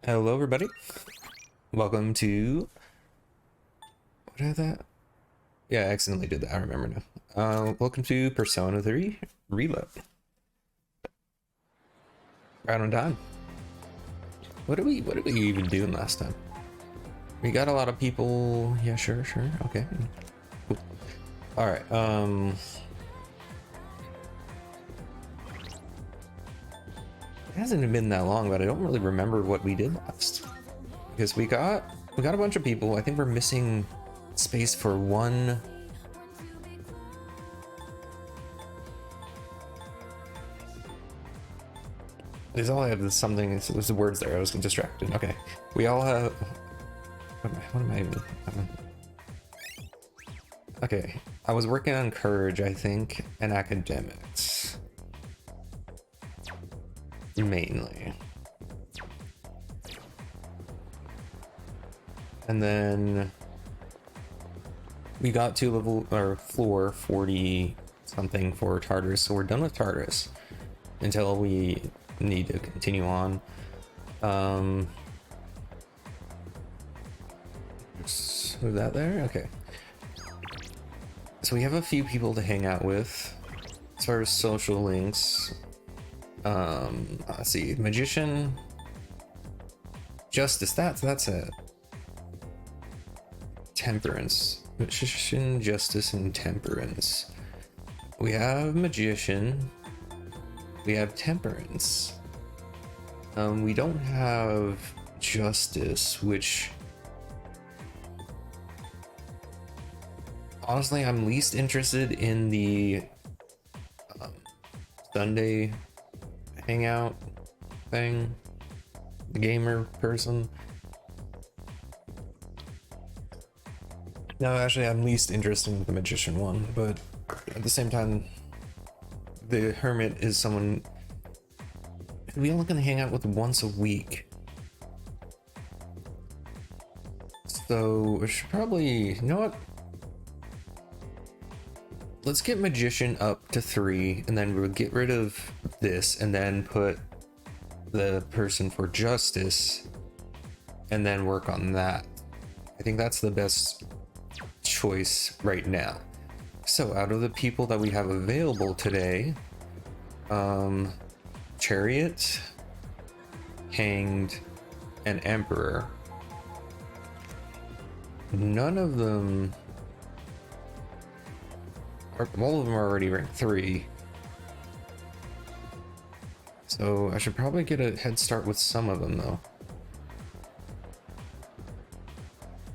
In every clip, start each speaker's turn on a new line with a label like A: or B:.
A: Hello, everybody. Welcome to what is that? Yeah, I accidentally did that. I remember now. Welcome to Persona 3 Reload. Right on time. What did we even do last time? We got a lot of people. Yeah, sure. Okay. Cool. All right. It hasn't been that long, but I don't really remember what we did last. Because we got a bunch of people. I think we're missing space for one. There's all I have is something. There's the words there. I was distracted. Okay, we all have. What am I even? Okay, I was working on courage, I think, and academics mainly. And then we got to level or floor 40 something for Tartarus, so we're done with Tartarus until we need to continue on. Just move that there. Okay. So we have a few people to hang out with as far as social links. Let's see, magician, justice. That's it. Temperance, magician, justice, and temperance. We have magician. We have temperance. We don't have justice, which honestly I'm least interested in the Sunday hangout thing, the gamer person. No, actually I'm least interested in the magician one, but at the same time the hermit is someone we only gonna hang out with once a week. So we should probably, you know what? Let's get magician up to 3 and then we'll get rid of this and then put the person for justice and then work on that. I think that's the best choice right now. So out of the people that we have available today, Chariot, Hanged, and Emperor. None of them, all of them are already ranked 3. So I should probably get a head start with some of them though.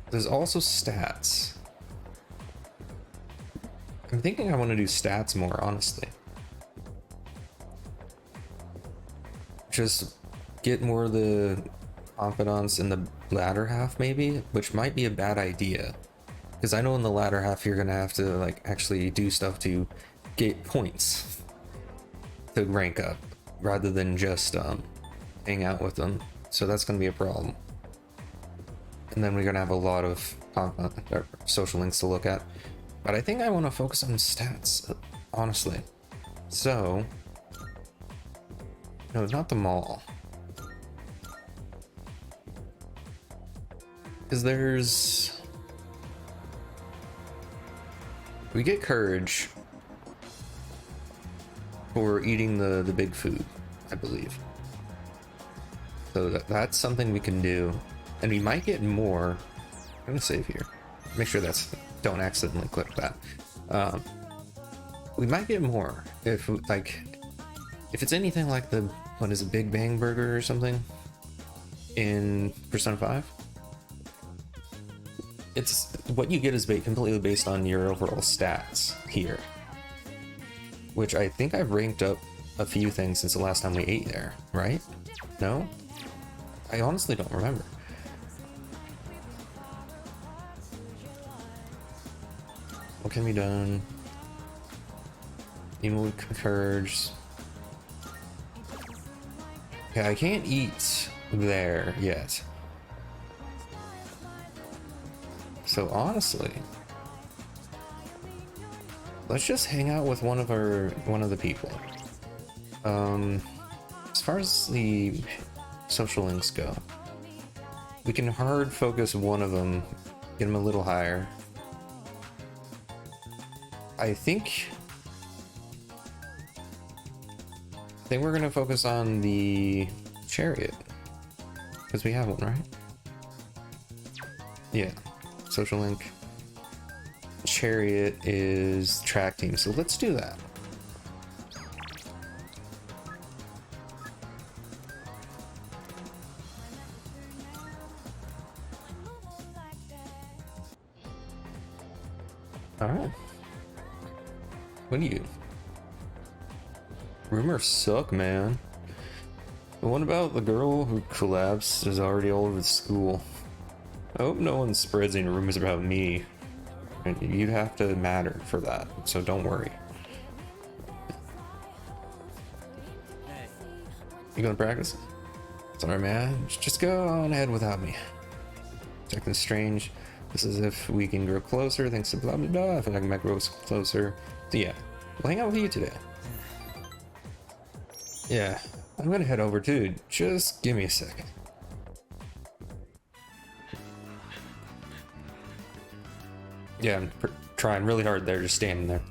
A: There's also stats. I'm thinking I want to do stats more, honestly. Just get more of the confidence in the latter half maybe, which might be a bad idea. Because I know in the latter half you're gonna have to like actually do stuff to get points to rank up rather than just hang out with them. So that's gonna be a problem. And then we're gonna have a lot of social links to look at. But I think I want to focus on stats, honestly. So, no, not the mall. Because we get courage for eating the big food, I believe. So that's something we can do. And we might get more. I'm gonna save here. Make sure don't accidentally click that. We might get more if it's anything like the Big Bang Burger or something in Persona 5. It's what you get is completely based on your overall stats here, which I think I've ranked up a few things since the last time we ate there, right? No, I honestly don't remember. What can be done? Emote courage. Okay, I can't eat there yet. So honestly, let's just hang out with one of the people. As far as the social links go, We can hard focus one of them, get him a little higher. I think we're gonna focus on the chariot because we have one, right? Yeah, social link. Chariot is track team, so let's do that. All right. What do you? Rumors suck, man. But what about the girl who collapsed is already all over the school? I hope no one spreads any rumors about me. You'd have to matter for that, so don't worry. You gonna practice? Sorry, man. Just go on ahead without me. Acting strange. This is if we can grow closer, thanks to blah blah blah. I feel like I might grow closer. So yeah, we'll hang out with you today. Yeah, I'm gonna head over too. Just give me a second. Yeah, I'm trying really hard there, just standing there.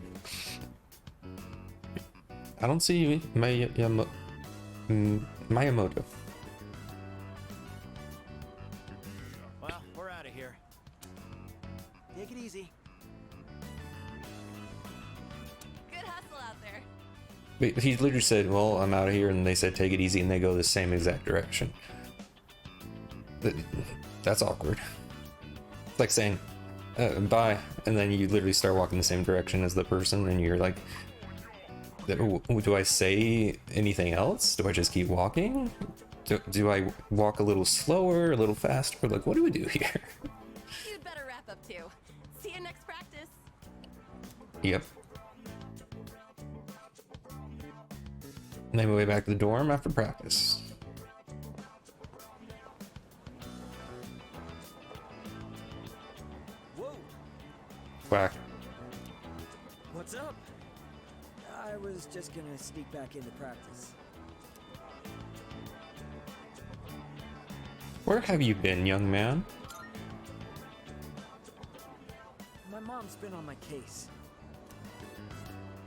A: I don't see you, Miyamoto.
B: Well, we're out of here. Take it easy.
C: Good hustle out there.
A: Wait, he literally said, well, I'm out of here, and they said take it easy, and they go the same exact direction. That's awkward. It's like saying, bye, and then you literally start walking the same direction as the person, and you're like, do I say anything else? Do I just keep walking? Do I walk a little slower, a little faster? Like, what do we do here?
C: You'd better wrap up too. See you next practice.
A: Yep. Made my way back to the dorm after practice.
B: Whoa.
A: Quack.
B: What's up? I was just gonna sneak back into practice.
A: Where have you been, young man?
B: My mom's been on my case.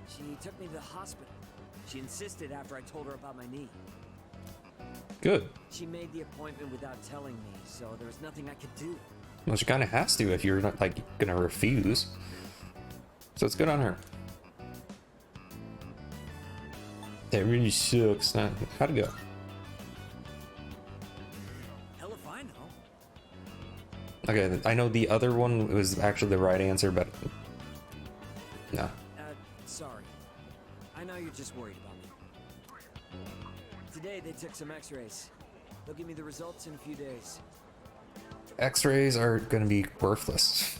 B: She took me to the hospital. She insisted after I told her about my knee.
A: Good.
B: She made the appointment without telling me, so there was nothing I could do.
A: Well, she kind of has to if you're not, like, gonna refuse. So it's good on her. That really sucks. How'd it go?
B: Hell if I know.
A: Okay, I know the other one was actually the right answer, but... No.
B: Sorry. I know you're just worried about me. Today they took some x-rays. They'll give me the results in a few days.
A: X-rays are gonna be worthless.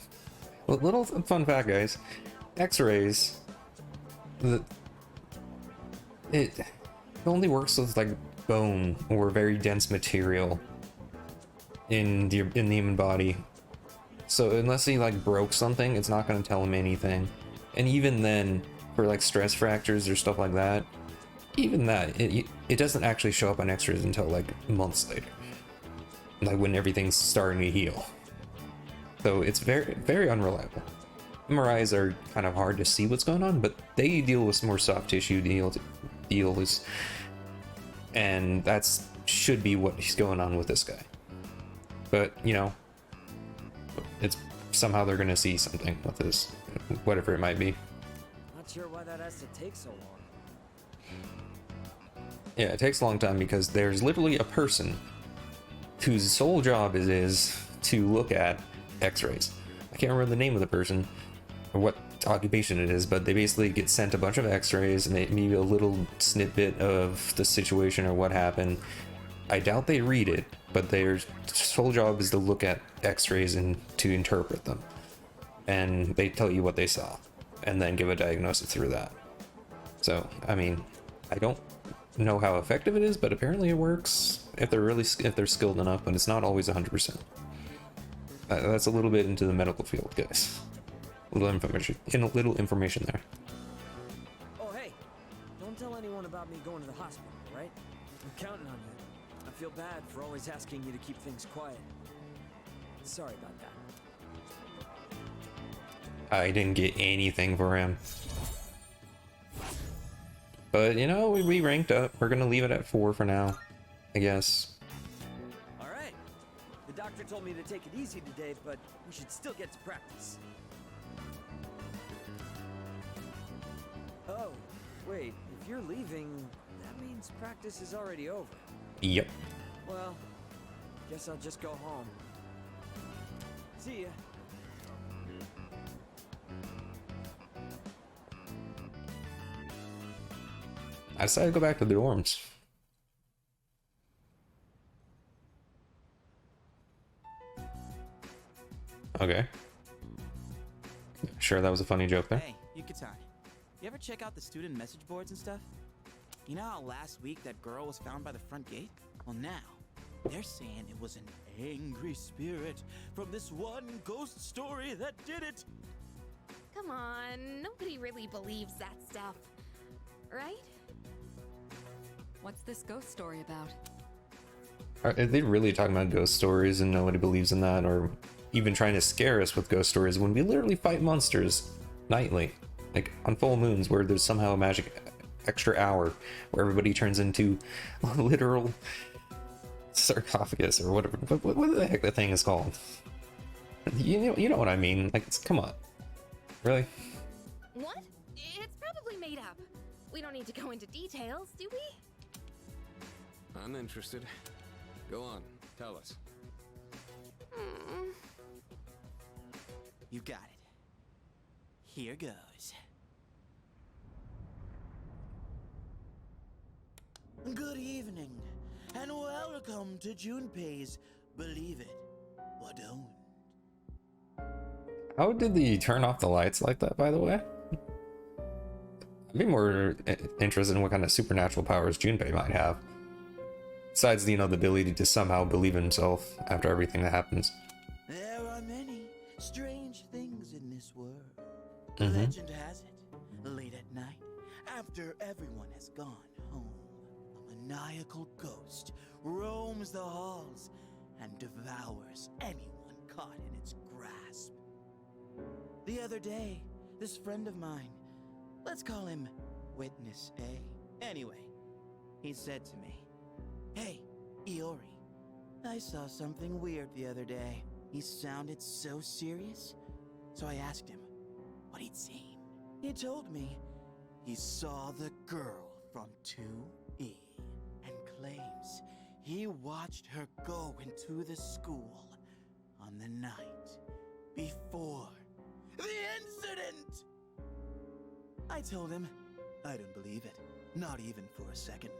A: Little fun fact, guys. X-rays... It only works with like bone or very dense material in the human body. So unless he like broke something, it's not going to tell him anything. And even then, for like stress fractures or stuff like that, even that it doesn't actually show up on X-rays until like months later, like when everything's starting to heal. So it's very, very unreliable. MRIs are kind of hard to see what's going on, but they deal with more soft tissue deals, and that's should be what is going on with this guy. But you know, it's somehow they're gonna see something with this, whatever it might be.
B: Not sure why that has to take so long.
A: Yeah, it takes a long time because there's literally a person whose sole job is to look at X-rays. I can't remember the name of the person or what occupation it is, but they basically get sent a bunch of X-rays and they maybe a little snippet of the situation or what happened. I doubt they read it, but their sole job is to look at X-rays and to interpret them, and they tell you what they saw and then give a diagnosis through that. So I mean, I don't know how effective it is, but apparently it works if they're skilled enough, but it's not always 100%. That's a little bit into the medical field, guys. A little information there.
B: Oh, hey, don't tell anyone about me going to the hospital, right? I'm counting on you. I feel bad for always asking you to keep things quiet. Sorry about that.
A: I didn't get anything for him. But, you know, we ranked up. We're gonna leave it at 4 for now, I guess.
B: All right. The doctor told me to take it easy today, but we should still get to practice. Oh, wait. If you're leaving, that means practice is already over.
A: Yep.
B: Well, guess I'll just go home. See ya.
A: I decided to go back to the dorms. Okay. Sure, that was a funny joke there.
D: Hey, Yucatan. You ever check out the student message boards and stuff? You know how last week that girl was found by the front gate? Well, now, they're saying it was an angry spirit from this one ghost story that did it.
C: Come on, nobody really believes that stuff, right?
E: What's this ghost story about?
A: Are they really talking about ghost stories and nobody believes in that, or even trying to scare us with ghost stories when we literally fight monsters nightly, like on full moons, where there's somehow a magic extra hour where everybody turns into a literal sarcophagus or whatever. What the heck the thing is called? You know what I mean? Like, come on, really?
C: What? It's probably made up. We don't need to go into details, do we?
F: I'm interested. Go on, tell us.
D: You got it. Here goes. Good evening, and welcome to Junpei's Believe It or Don't.
A: How did they turn off the lights like that, by the way? I'd be more interested in what kind of supernatural powers Junpei might have. Besides, you know, the ability to somehow believe in himself after everything that happens.
D: There are many strange things in this world.
A: Mhm.
D: Legend has it, late at night, after everyone has gone home, a maniacal ghost roams the halls and devours anyone caught in its grasp. The other day, this friend of mine, let's call him Witness A. Anyway, he said to me, "Hey, Iori, I saw something weird the other day." He sounded so serious, so I asked him what he'd seen. He told me he saw the girl from 2E and claims he watched her go into the school on the night before the incident. I told him I didn't believe it, not even for a second.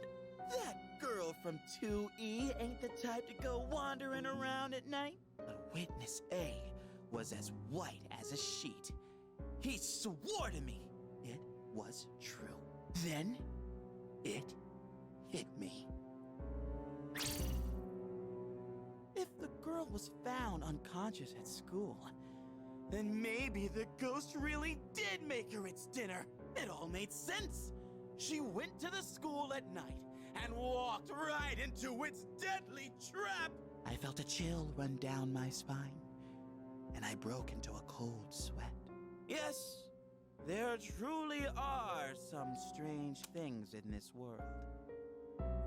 D: That girl from 2E ain't the type to go wandering around at night. But Witness A was as white as a sheet. He swore to me it was true. Then it hit me. If the girl was found unconscious at school, then maybe the ghost really did make her its dinner. It all made sense. She went to the school at night and walked right into its deadly trap. I felt a chill run down my spine, and I broke into a cold sweat. Yes, there truly are some strange things in this world.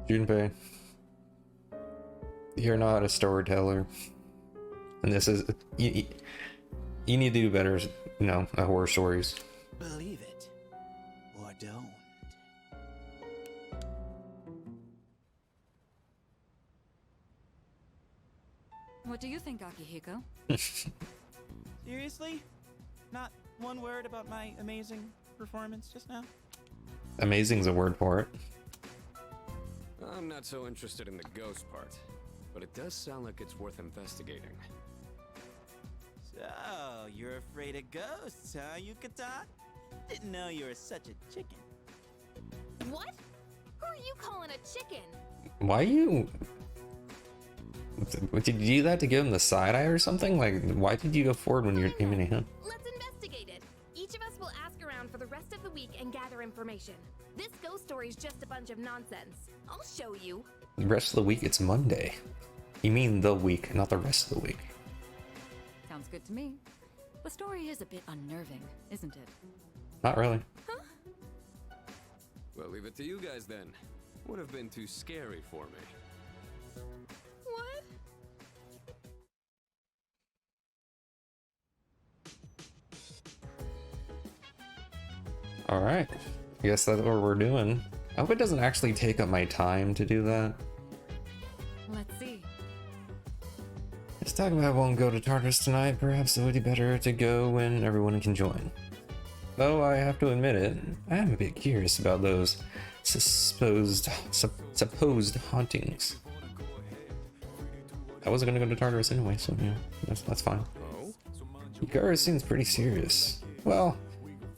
A: Junpei, you're not a storyteller, and this is you need to do better, you know, at horror stories.
D: Believe it or don't.
E: What do you think, Akihiko?
D: Seriously? Not one word about my amazing performance just now?
A: Amazing's a word for it.
F: I'm not so interested in the ghost part, but it does sound like it's worth investigating.
D: So, you're afraid of ghosts, huh, Yucatan? Didn't know you were such a chicken.
C: What? Who are you calling a chicken?
A: Why you? Did you do that to give him the side eye or something? Like, why did you go forward when you're aiming at him?
C: Let's investigate it. Each of us will ask around for the rest of the week and gather information. This ghost story's just a bunch of nonsense. I'll show you.
A: The rest of the week, it's Monday. You mean the week, not the rest of the week.
E: Sounds good to me. The story is a bit unnerving, isn't it?
A: Not really.
F: Well, leave it to you guys then. Would have been too scary for me.
C: What?
A: Alright. I guess that's what we're doing. I hope it doesn't actually take up my time to do that.
E: Let's see.
A: Let's talk about won't go to Tartarus tonight. Perhaps it would be better to go when everyone can join. Though I have to admit it, I am a bit curious about those supposed hauntings. I wasn't gonna go to Tartarus anyway, so yeah, that's fine.
F: Oh?
A: Ikara seems pretty serious. Well,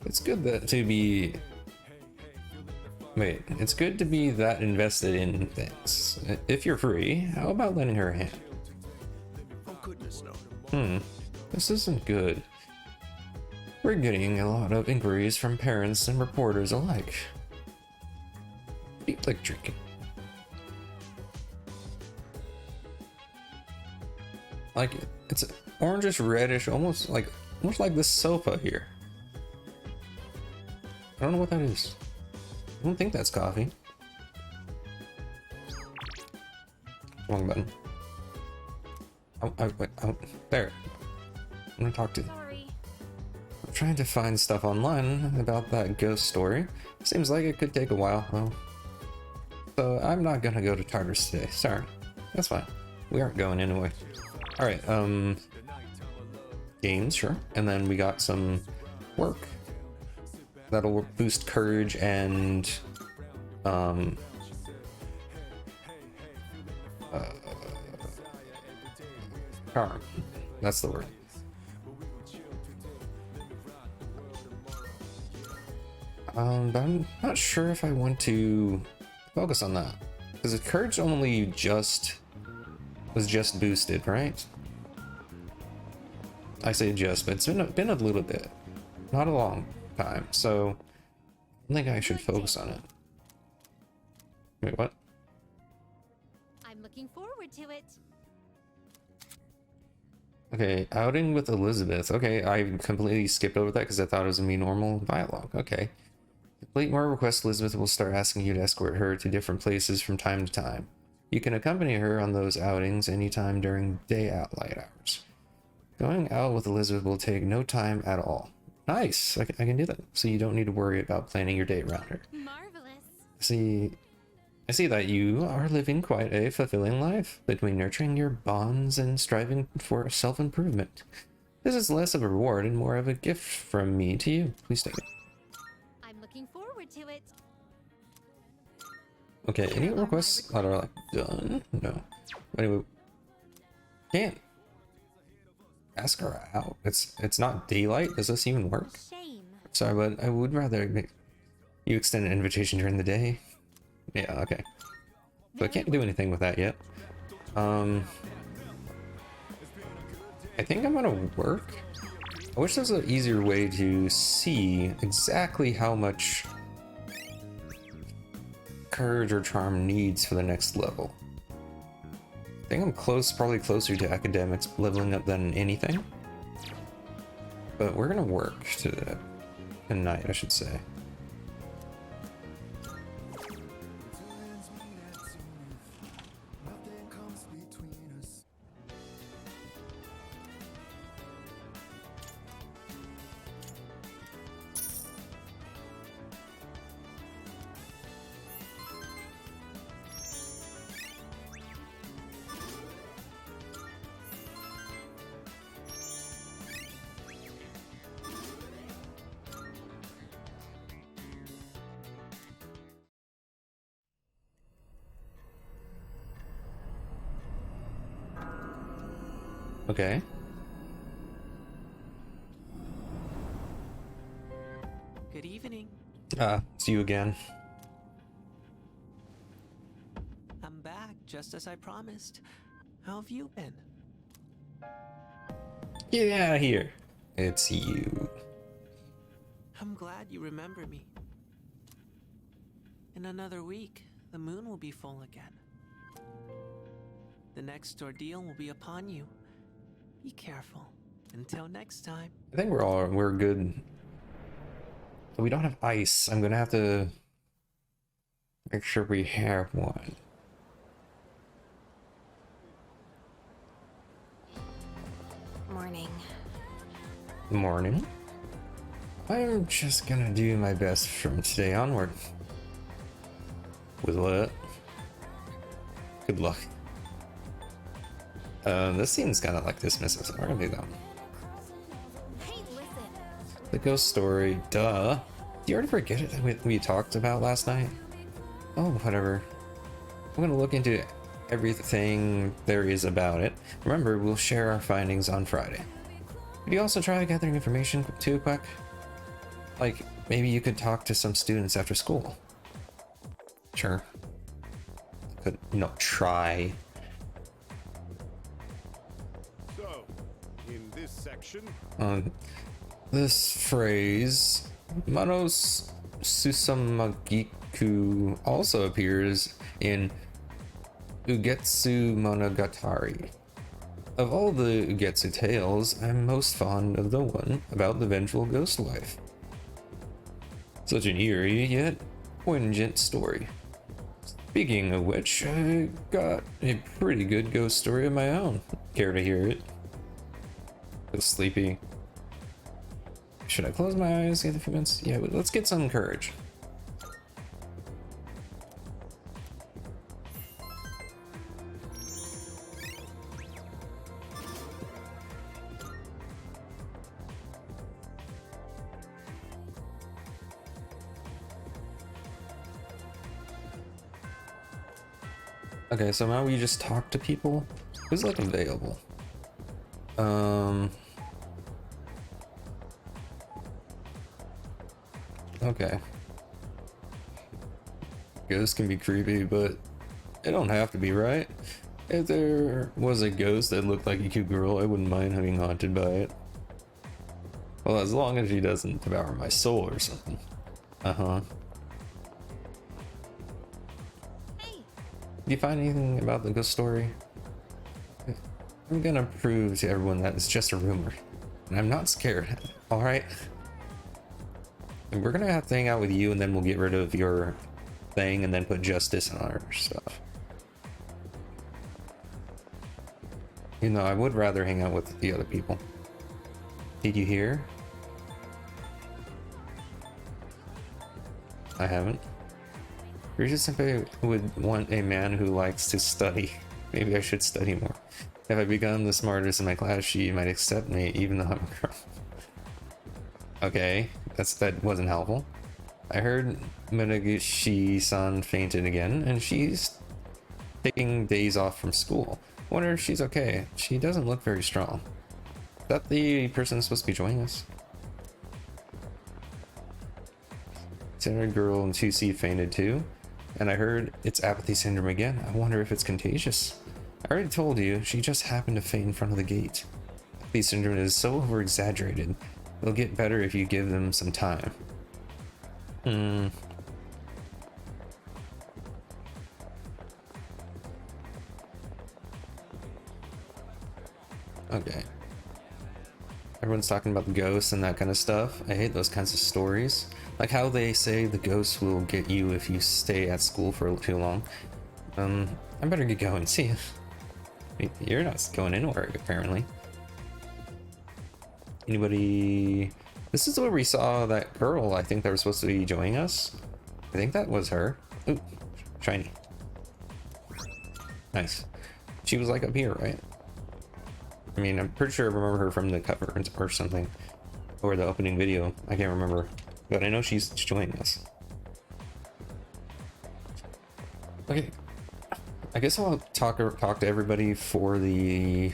A: it's good to be that invested in things. If you're free, how about lending her a hand?
G: Oh goodness no.
A: This isn't good. We're getting a lot of inquiries from parents and reporters alike. Deep like drinking. Like it's orangish reddish, almost like this sofa here. I don't know what that is. I don't think that's coffee. Wrong button. There. I'm gonna talk to you.
C: Sorry.
A: I'm trying to find stuff online about that ghost story. Seems like it could take a while, though. So I'm not gonna go to Tartarus today. Sorry. That's fine. We aren't going anyway. Alright, games, sure. And then we got some work. That'll boost courage and charm. That's the word. But I'm not sure if I want to focus on that, because the courage only was just boosted, right? I say just, but it's been a little bit, not a long time, so I think I should focus on it. Wait, what?
C: I'm looking forward to it.
A: Okay, outing with Elizabeth. Okay, I completely skipped over that because I thought it was gonna be normal dialogue. Okay. Complete more requests, Elizabeth will start asking you to escort her to different places from time to time. You can accompany her on those outings anytime during day out light hours. Going out with Elizabeth will take no time at all. Nice, I can do that. So you don't need to worry about planning your day around her.
C: Marvelous.
A: I see that you are living quite a fulfilling life between nurturing your bonds and striving for self-improvement. This is less of a reward and more of a gift from me to you. Please take it.
C: I'm looking forward to it.
A: Okay, any requests that are like done? No. Anyway, can't ask her out. It's not daylight. Does this even work?
C: Shame.
A: Sorry, but I would rather make you extend an invitation during the day. Yeah, okay. So I can't do anything with that yet. I think I'm gonna work. I wish there was an easier way to see exactly how much courage or charm needs for the next level. I think I'm probably closer to academics leveling up than anything. But we're gonna work tonight, I should say. Okay.
H: Good evening.
A: It's you again.
H: I'm back, just as I promised. How have you been?
A: Get out of here. It's you.
H: I'm glad you remember me. In another week, the moon will be full again. The next ordeal will be upon you. Be careful. Until next time.
A: I think we're good. We don't have ice. I'm gonna have to make sure we have one.
C: Morning.
A: Morning. I'm just gonna do my best from today onward. With what? Good luck. This seems kind of like dismissive, so we're gonna do that one.
C: Hey, listen.
A: The ghost story, duh. Do you already forget it that we talked about last night? Oh, whatever. I'm gonna look into everything there is about it. Remember, we'll share our findings on Friday. Could you also try gathering information too quick? Like, maybe you could talk to some students after school. Sure. Could, try.
G: So, in this section,
A: This phrase, Manos Susamagiku, also appears in Ugetsu Monogatari. Of all the Ugetsu tales, I'm most fond of the one about the vengeful ghost wife. Such an eerie yet poignant story. Speaking of which, I got a pretty good ghost story of my own. Care to hear it? Feel sleepy. Should I close my eyes, get a few minutes? Yeah, let's get some courage. Okay, so now we just talk to people. Who's like available? Okay. Ghosts can be creepy, but it don't have to be, right? If there was a ghost that looked like a cute girl, I wouldn't mind being haunted by it. Well, as long as she doesn't devour my soul or something. Uh-huh.
C: Hey.
A: Do you find anything about the ghost story? I'm gonna prove to everyone that it's just a rumor. And I'm not scared, alright? And we're gonna have to hang out with you and then we'll get rid of your thing and then put justice on our stuff. You know, I would rather hang out with the other people. Did you hear? I haven't. Rita Senpai would want a man who likes to study. Maybe I should study more. If I become the smartest in my class, she might accept me, even though I'm a girl. Okay, that wasn't helpful. I heard Minagishi-san fainted again, and she's taking days off from school. Wonder if she's okay. She doesn't look very strong. Is that the person supposed to be joining us? Center girl in 2C fainted too, and I heard it's apathy syndrome again. I wonder if it's contagious. I already told you, she just happened to faint in front of the gate. Apathy syndrome is so over-exaggerated. It'll get better if you give them some time. Okay. Everyone's talking about the ghosts and that kind of stuff. I hate those kinds of stories. Like how they say the ghosts will get you if you stay at school for too long. I better get going. See ya. You're not going anywhere, apparently. Anybody? This is where we saw that girl, I think, that was supposed to be joining us. I think that was her. Ooh, shiny. Nice. She was like up here, right? I mean, I'm pretty sure I remember her from the cover or something. Or the opening video. I can't remember. But I know she's joining us. Okay. I guess I'll talk to everybody for the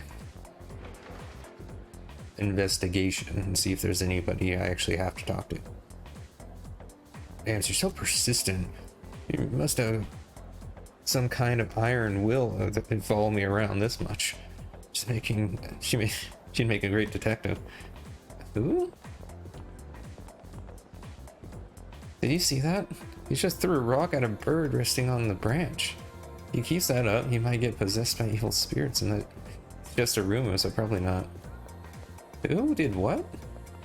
A: investigation and see if there's anybody I actually have to talk to. Damn, you're so persistent. You must have some kind of iron will that can follow me around this much. She'd make a great detective. Who? Did you see that? He just threw a rock at a bird resting on the branch. He keeps that up, he might get possessed by evil spirits, and it's just a rumor, so probably not. Who did what?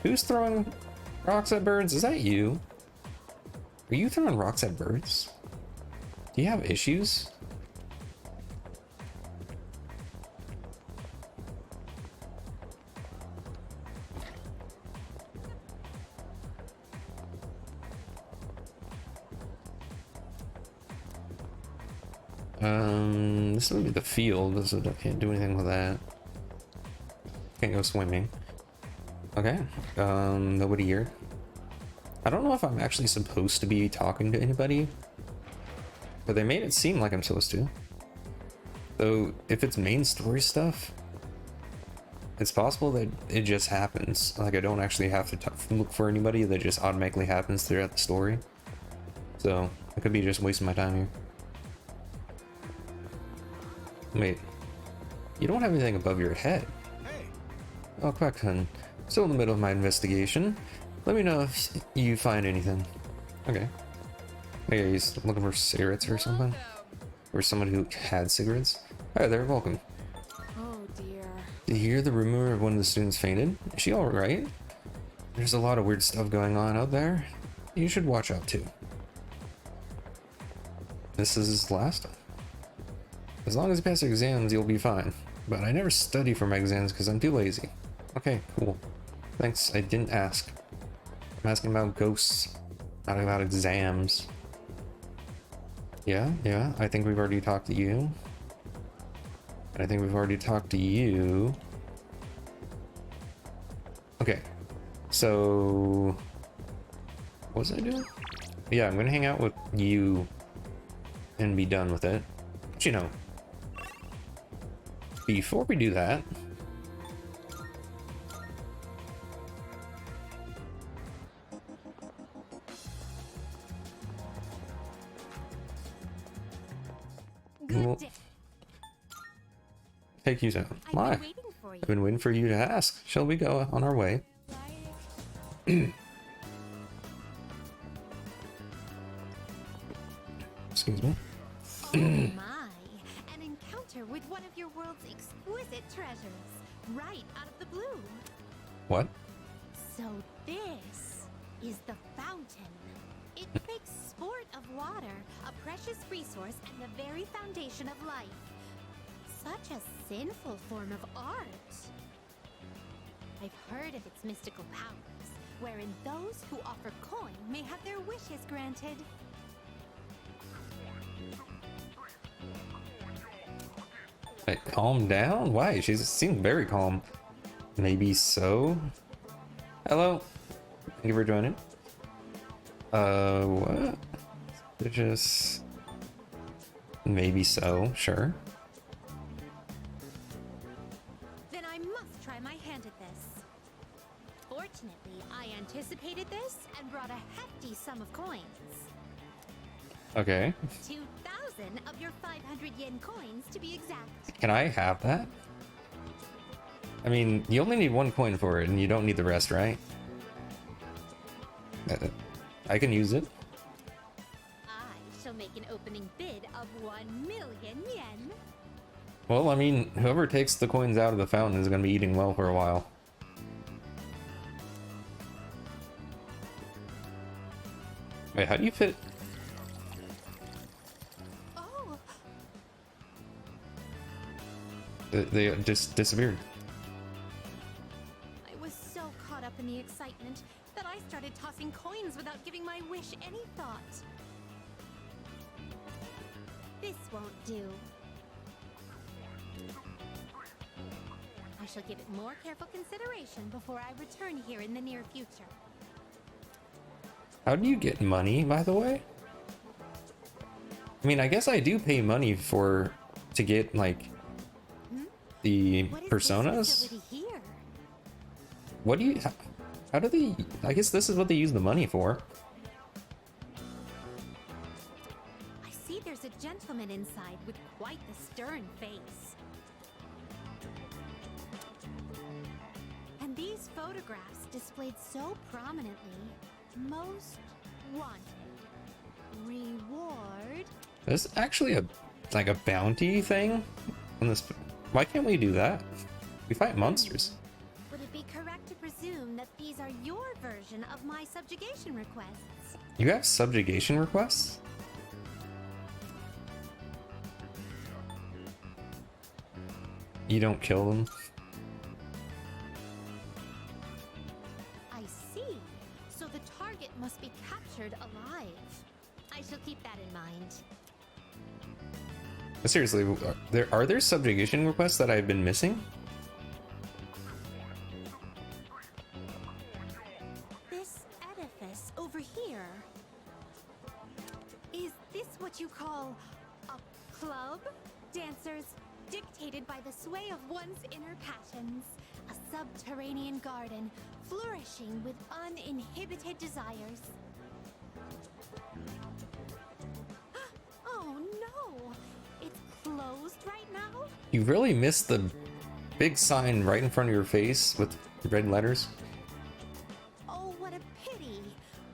A: Who's throwing rocks at birds? Is that you? Are you throwing rocks at birds? Do you have issues? This would be the field, so I can't do anything with that. Can't go swimming. Okay, nobody here. I don't know if I'm actually supposed to be talking to anybody, but they made it seem like I'm supposed to. So if it's main story stuff, it's possible that it just happens. Like I don't actually have to look for anybody, that just automatically happens throughout the story. So I could be just wasting my time here. Wait, you don't have anything above your head.
G: Hey,
A: Oh, Quackton. Still in the middle of my investigation. Let me know if you find anything. Okay. Maybe he's looking for cigarettes or something. Or someone who had cigarettes. Hi there, welcome.
C: Oh dear.
A: Did you hear the rumor of one of the students fainted? Is she alright? There's a lot of weird stuff going on out there. You should watch out too. This is his last one. As long as you pass your exams, you'll be fine. But I never study for my exams because I'm too lazy. Okay, cool. Thanks, I didn't ask. I'm asking about ghosts, not about exams. Yeah, I think we've already talked to you. And I think we've already talked to you. Okay, so... what was I doing? Yeah, I'm gonna hang out with you and be done with it. But you know, before we do that, we'll take you down.
C: I've
A: Why?
C: been waiting for you.
A: I've been waiting for you to ask. Shall we go on our way? Excuse me.
C: Oh my! An encounter with one of your world's exquisite treasures, right out of the blue.
A: What?
C: So this is the fountain. It makes sport of water, a precious resource and the very foundation of life. Such a sinful form of art. I've heard of its mystical powers, wherein those who offer coin may have their wishes granted.
A: Hey, calm down? Why? She seems very calm. Maybe so? Hello? Thank you for joining. What? They're just... maybe so, sure.
C: Then I must try my hand at this. Fortunately, I anticipated this and brought a hefty sum of coins.
A: Okay.
C: 2,000 of your 500 yen coins to be exact.
A: Can I have that? I mean, you only need one coin for it, and you don't need the rest, right? I can use it.
C: I shall make an opening bid of 1 million yen.
A: Well, I mean, whoever takes the coins out of the fountain is going to be eating well for a while. Wait, how do you fit?
C: Oh,
A: They just disappeared.
C: I was so caught up in the excitement that I started tossing coins without giving my wish any thought. This won't do. I shall give it more careful consideration before I return here in the near future.
A: How do you get money, by the way? I mean, I guess I do pay money to get, like, the
C: What is
A: personas.
C: this facility here?
A: What do you... how do they... I guess this is what they use the money for.
C: I see there's a gentleman inside with quite the stern face. And these photographs displayed so prominently. Most wanted. Reward.
A: There's actually a bounty thing on this. Why can't we do that? We fight monsters.
C: Would it be correct that these are your version of my subjugation requests.
A: You have subjugation requests? You don't kill them?
C: I see. So the target must be captured alive. I shall keep that in mind.
A: But seriously, are there subjugation requests that I've been missing?
C: This edifice over here. Is this what you call a club? Dancers dictated by the sway of one's inner passions. A subterranean garden flourishing with uninhibited desires. Oh no! It's closed right now?
A: You really missed the big sign right in front of your face with red letters.
C: Oh, what a pity.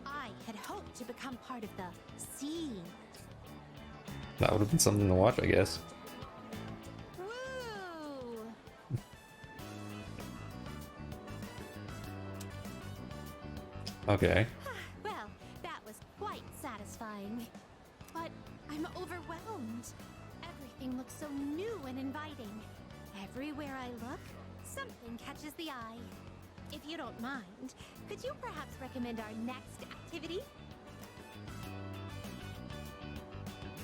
C: I had hoped to become part of the scene.
A: That would have been something to watch, I guess.
C: Woo!
A: Okay.
C: Well, that was quite satisfying. But I'm overwhelmed. Everything looks so new and inviting. Everywhere I look, something catches the eye. If you don't mind, could you perhaps recommend our next activity?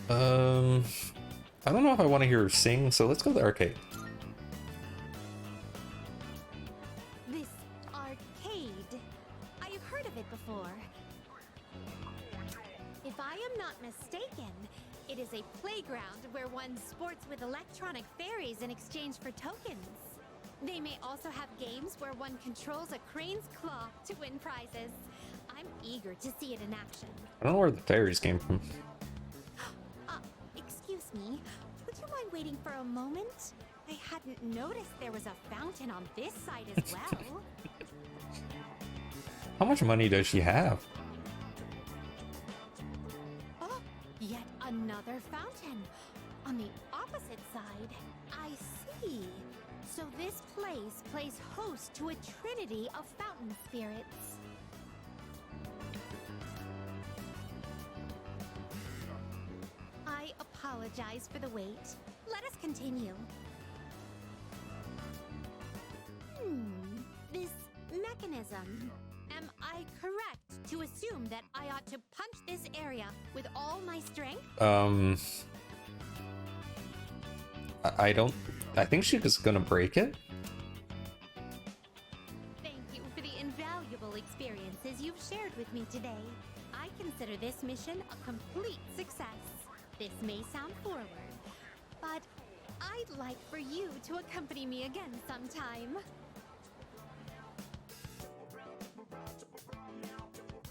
A: I don't know if I want to hear her sing, so let's go to the arcade.
C: This arcade. I have heard of it before. If I am not mistaken, it is a playground where one sports with electronic fairies in exchange for tokens. They may also have games where one controls a crane's claw to win prizes. I'm eager to see it in action.
A: I don't know where the fairies came from.
C: Excuse me, would you mind waiting for a moment? I hadn't noticed there was a fountain on this side as well.
A: How much money does she have?
C: Oh, yet another fountain. On the opposite side. I see. So this place plays host to a trinity of fountain spirits. I apologize for the wait. Let us continue. This mechanism. Am I correct to assume that I ought to punch this area with all my strength?
A: I think she's just gonna break it.
C: Thank you for the invaluable experiences you've shared with me today. I consider this mission a complete success. This may sound forward, but I'd like for you to accompany me again sometime.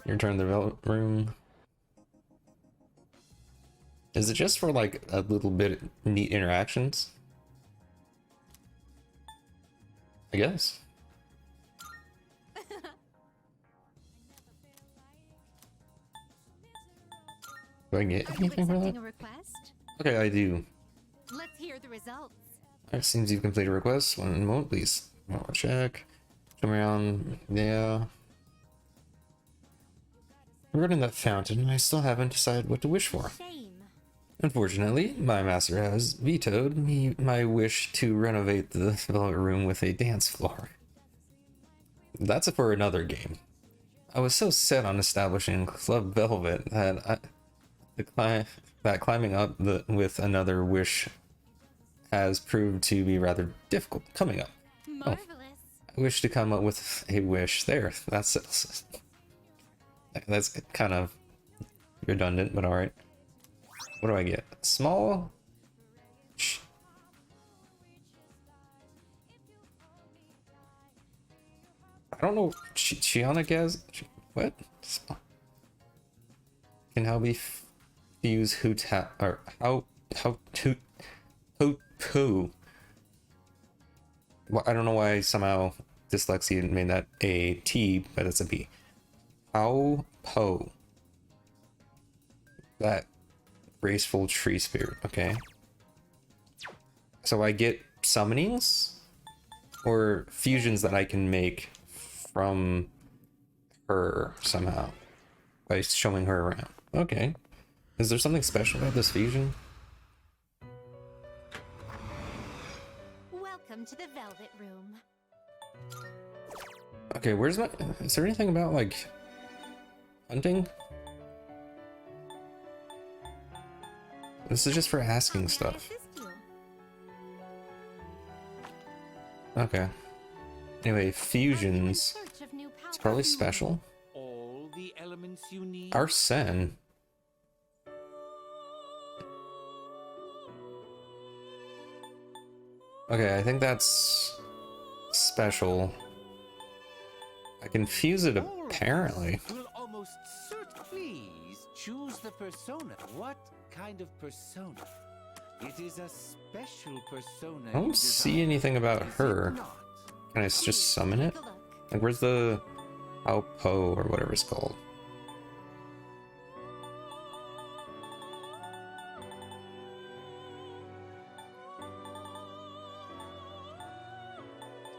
A: Your turn to the develop room. Is it just for like a little bit neat interactions? I guess. Do I get
C: Are you
A: anything for
C: accepting
A: that?
C: a request?
A: Okay, I do.
C: Let's hear the results.
A: It seems you've completed a request. One moment, please. I'll check. Come around. Yeah. Regarding that fountain, I still haven't decided what to wish for.
C: Shame.
A: Unfortunately, my master has vetoed my wish to renovate the development room with a dance floor. That's for another game. I was so set on establishing Club Velvet that climbing up with another wish has proved to be rather difficult coming up.
C: Marvelous.
A: I wish to come up with a wish. There, that's kind of redundant, but all right. What do I get? Small. I don't know. Chiana Gaz. What? Can how be fuse hoot or how to poo. Well, I don't know why somehow dyslexia made that a T, but it's a B. How po. That graceful tree spirit. Okay. So I get summonings or fusions that I can make from her somehow by showing her around. Okay. Is there something special about this fusion?
C: Welcome to the Velvet Room.
A: Okay, where's my... Is there anything about, like, hunting? This is just for asking stuff. Okay. Anyway, fusions. It's probably special.
D: All the elements you need.
A: Arsene. Okay, I think that's special. I can fuse it apparently.
D: Will almost please choose the persona. What kind of persona? It is a special persona.
A: I don't see anything about her. Can I just summon it? Like, where's the Aopo or whatever it's called?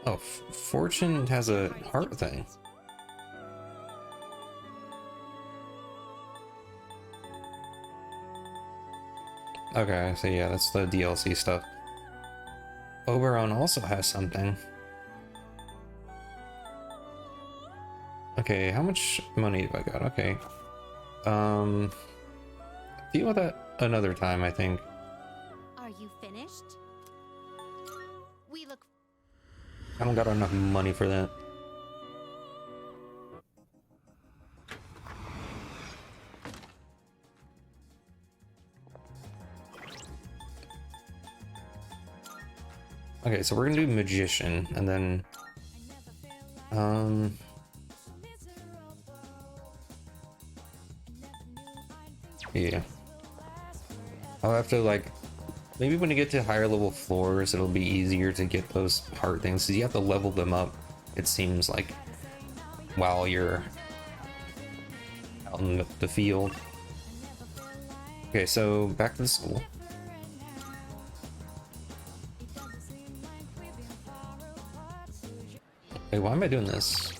A: Oh, Fortune has a heart thing. Okay, so yeah, that's the DLC stuff. Oberon also has something. Okay, how much money do I got? Okay. Deal with that another time, I think.
C: Are you finished? We look.
A: I don't got enough money for that. Okay, so we're gonna do Magician, and then yeah. I'll have to, like, maybe when you get to higher level floors, it'll be easier to get those heart things, because you have to level them up, it seems like, while you're out in the field. Okay, so back to the school. Wait, why am I doing this?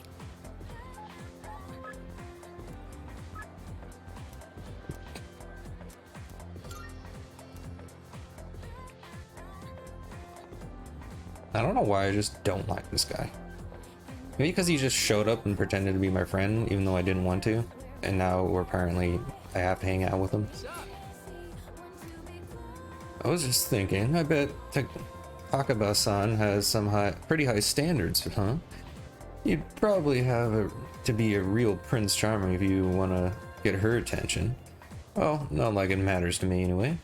A: I don't know why I just don't like this guy. Maybe because he just showed up and pretended to be my friend, even though I didn't want to. And now we're apparently, I have to hang out with him. I was just thinking, I bet Takaba-san has some pretty high standards, huh? You'd probably have to be a real Prince Charming if you want to get her attention. Well, not like it matters to me anyway.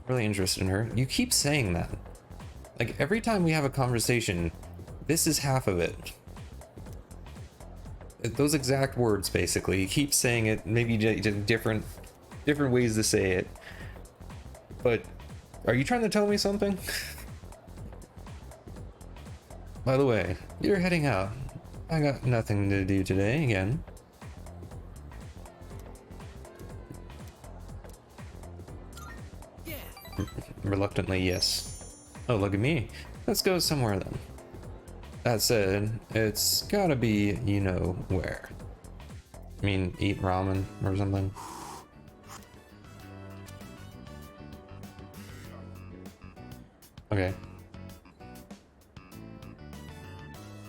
A: Really interested in her. You keep saying that. Like, every time we have a conversation, this is half of it. Those exact words, basically. You keep saying it, maybe different ways to say it. But, are you trying to tell me something? By the way, you're heading out. I got nothing to do today, again. Reluctantly, yes. Oh, look at me. Let's go somewhere then. That said, it's gotta be, you know, where. I mean, eat ramen or something. Okay.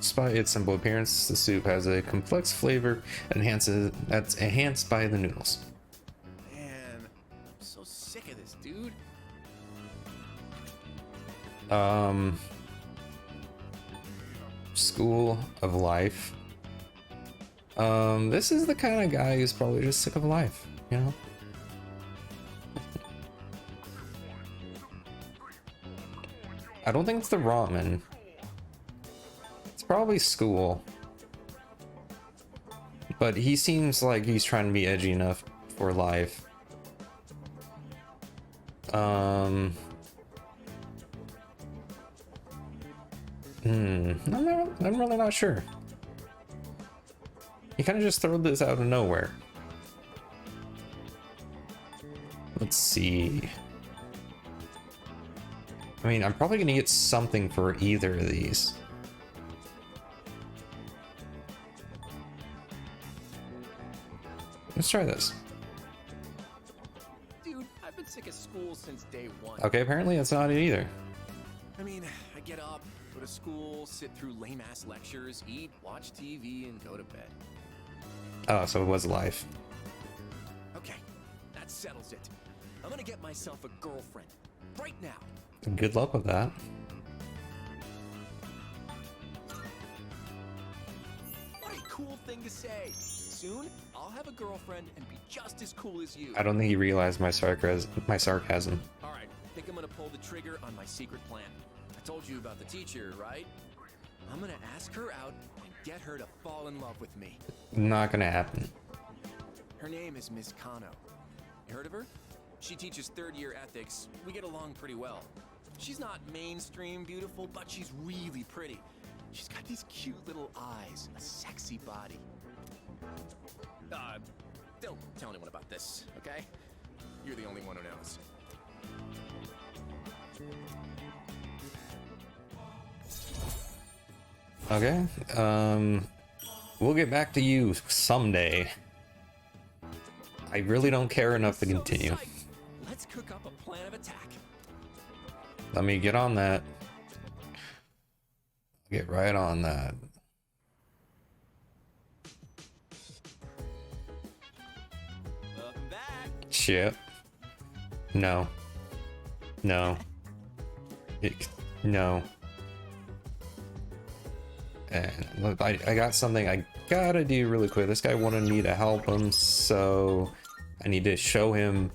A: Despite its simple appearance, the soup has a complex flavor that's enhanced by the noodles.
D: Man, I'm so sick of this, dude.
A: School of life. This is the kind of guy who's probably just sick of life, you know? I don't think it's the ramen. It's probably school. But he seems like he's trying to be edgy enough for life. I'm really not sure. He kind of just threw this out of nowhere. Let's see. I mean, I'm probably gonna get something for either of these. let's try this.
I: Dude, I've been sick of school since day one.
A: Okay, apparently that's not it either.
I: I mean, I get up, go to school, sit through lame-ass lectures, eat, watch TV, and go to bed.
A: Oh, so it was life.
I: Okay, that settles it. I'm gonna get myself a girlfriend. Right now.
A: Good luck with that.
I: What a cool thing to say. Soon, I'll have a girlfriend and be just as cool as you.
A: I don't think he realized my sarcasm.
I: All right, think I'm gonna pull the trigger on my secret plan. I told you about the teacher, right? I'm gonna ask her out and get her to fall in love with me.
A: Not gonna happen.
I: Her name is Miss Kano. You heard of her? She teaches third-year ethics. We get along pretty well. She's not mainstream beautiful, but she's really pretty. She's got these cute little eyes, a sexy body. Don't tell anyone about this, okay? You're the only one who knows.
A: Okay. We'll get back to you someday. I really don't care enough to continue.
I: Let's cook up a plan of attack.
A: Let me get on that. Get right on that.
I: Welcome back.
A: Shit. No. No. No. And look, I got something I gotta do really quick. This guy wanted me to help him, so I need to show him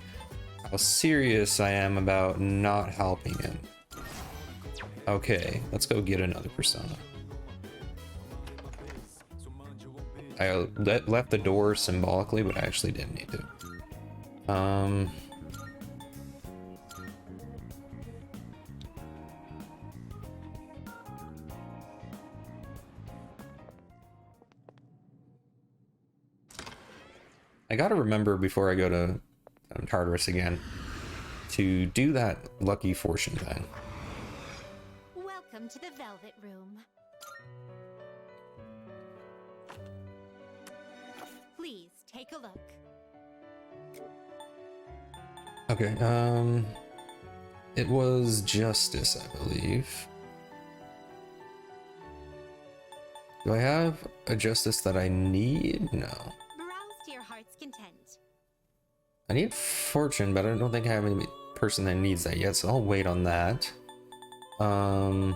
A: how serious I am about not helping him. Okay, let's go get another persona. I left the door symbolically, but I actually didn't need to. I gotta remember before I go to Tartarus again to do that lucky fortune thing.
C: Welcome to the Velvet Room. Please take a look.
A: Okay, it was justice, I believe. Do I have a justice that I need? No.
C: Browse to your heart's content.
A: I need fortune, but I don't think I have any person that needs that yet, so I'll wait on that. And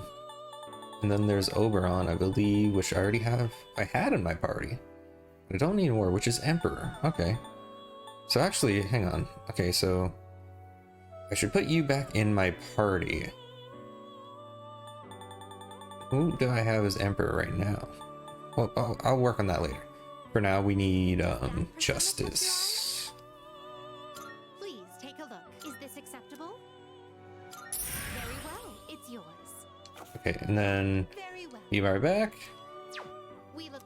A: then there's Oberon, I believe, which I already have. I had in my party. But I don't need more, which is Emperor. Okay. So actually, hang on. Okay, so I should put you back in my party. Who do I have as Emperor right now? Well, I'll work on that later. For now, we need justice.
C: Please take a look. Is this acceptable? Very well. It's yours.
A: Okay, and then
C: Very well.
A: be right back.
C: We look.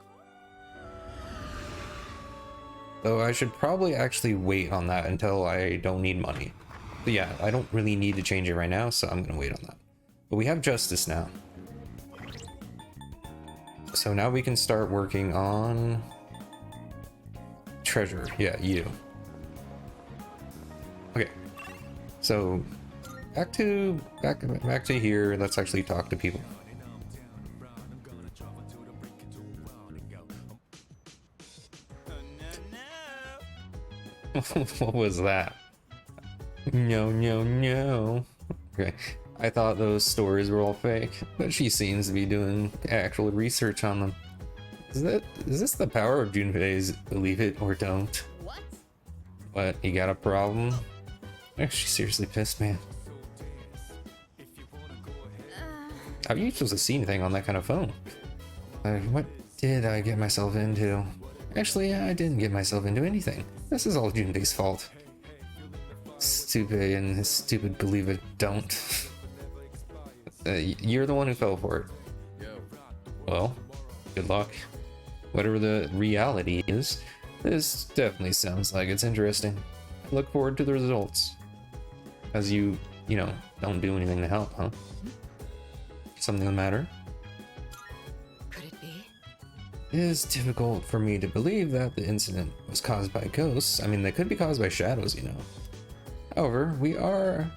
A: Though I should probably actually wait on that until I don't need money. But yeah, I don't really need to change it right now, so I'm gonna wait on that. But we have justice now. So now we can start working on treasure. Yeah, you. Okay. So back to here. Let's actually talk to people. What was that? No, no, no. Okay. I thought those stories were all fake, but she seems to be doing actual research on them. Is this the power of Junpei's believe it or don't?
C: What?
A: What, you got a problem? Oh, she's seriously pissed, man. How are you supposed to see anything on that kind of phone? What did I get myself into? Actually, I didn't get myself into anything. This is all Junpei's fault. Stupid and his stupid believe it don't. You're the one who fell for it. Well, good luck. Whatever the reality is, this definitely sounds like it's interesting. I look forward to the results. As you know, don't do anything to help, huh? Something the matter?
E: Could it be?
A: It is difficult for me to believe that the incident was caused by ghosts. I mean, they could be caused by shadows, you know. However, we are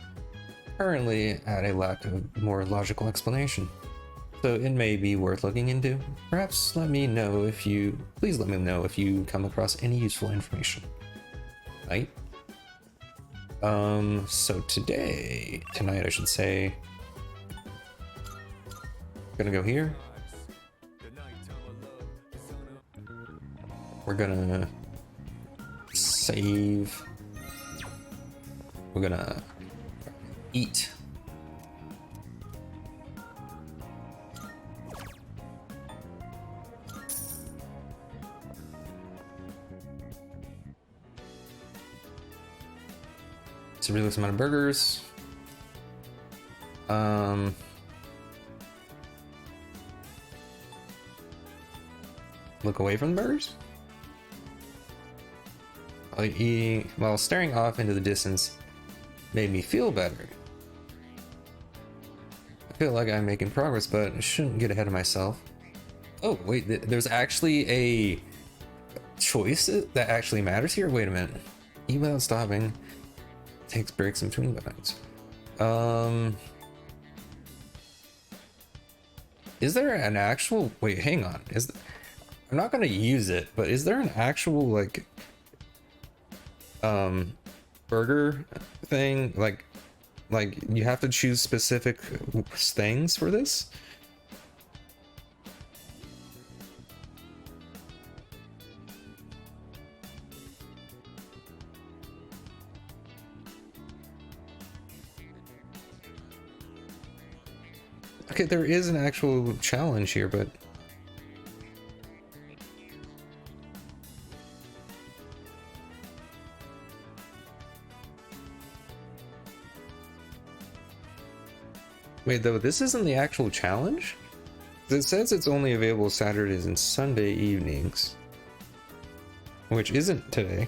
A: currently at a lack of more logical explanation. So it may be worth looking into. Perhaps please let me know if you come across any useful information. Right? So tonight I should say, gonna go here. We're gonna save. We're gonna eat. It's a ridiculous amount of burgers. Look away from the burgers. While staring off into the distance made me feel better. I feel like I'm making progress, but I shouldn't get ahead of myself. Oh, wait, there's actually a choice that actually matters here? Wait a minute. Eat without stopping. Takes breaks in between bites. Is there an actual... Wait, hang on. I'm not gonna use it, but is there an actual, like... burger thing? Like you have to choose specific things for this? Okay, there is an actual challenge here, but wait, though, this isn't the actual challenge? It says it's only available Saturdays and Sunday evenings, which isn't today.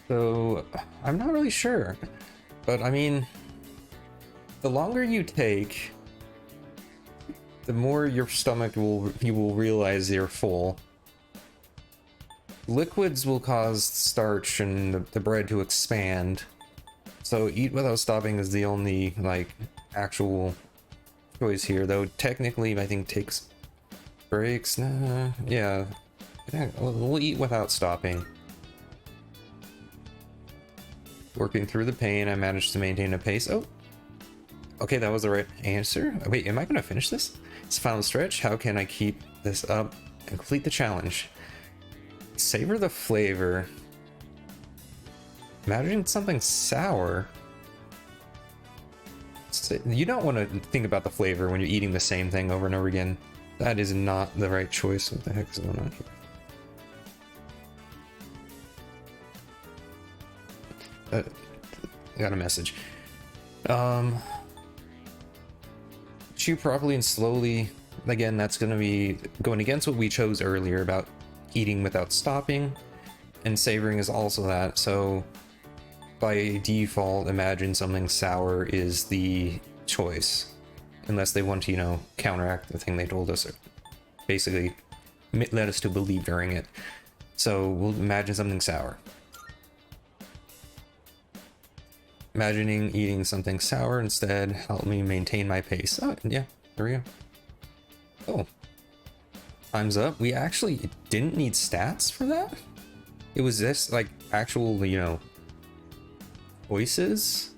A: So, I'm not really sure, but I mean, the longer you take, the more your stomach you will realize you're full. Liquids will cause starch and the bread to expand. So eat without stopping is the only, like, actual choice here, though technically I think takes breaks. Nah, yeah. We'll eat without stopping. Working through the pain, I managed to maintain a pace. Oh, okay, that was the right answer. Wait, am I gonna finish this? It's the final stretch. How can I keep this up and complete the challenge? Savor the flavor. Imagine something sour. You don't want to think about the flavor when you're eating the same thing over and over again. That is not the right choice. What the heck is going on here? I got a message. Chew properly and slowly. Again, that's going to be going against what we chose earlier about eating without stopping, and savoring is also that. So by default, imagine something sour is the choice, unless they want to, you know, counteract the thing they told us, or basically led us to believe during it. So we'll imagine something sour. Imagining eating something sour instead helped me maintain my pace. Oh, yeah, there we go. Oh, time's up. We actually didn't need stats for that. It was just like actual, you know, choices.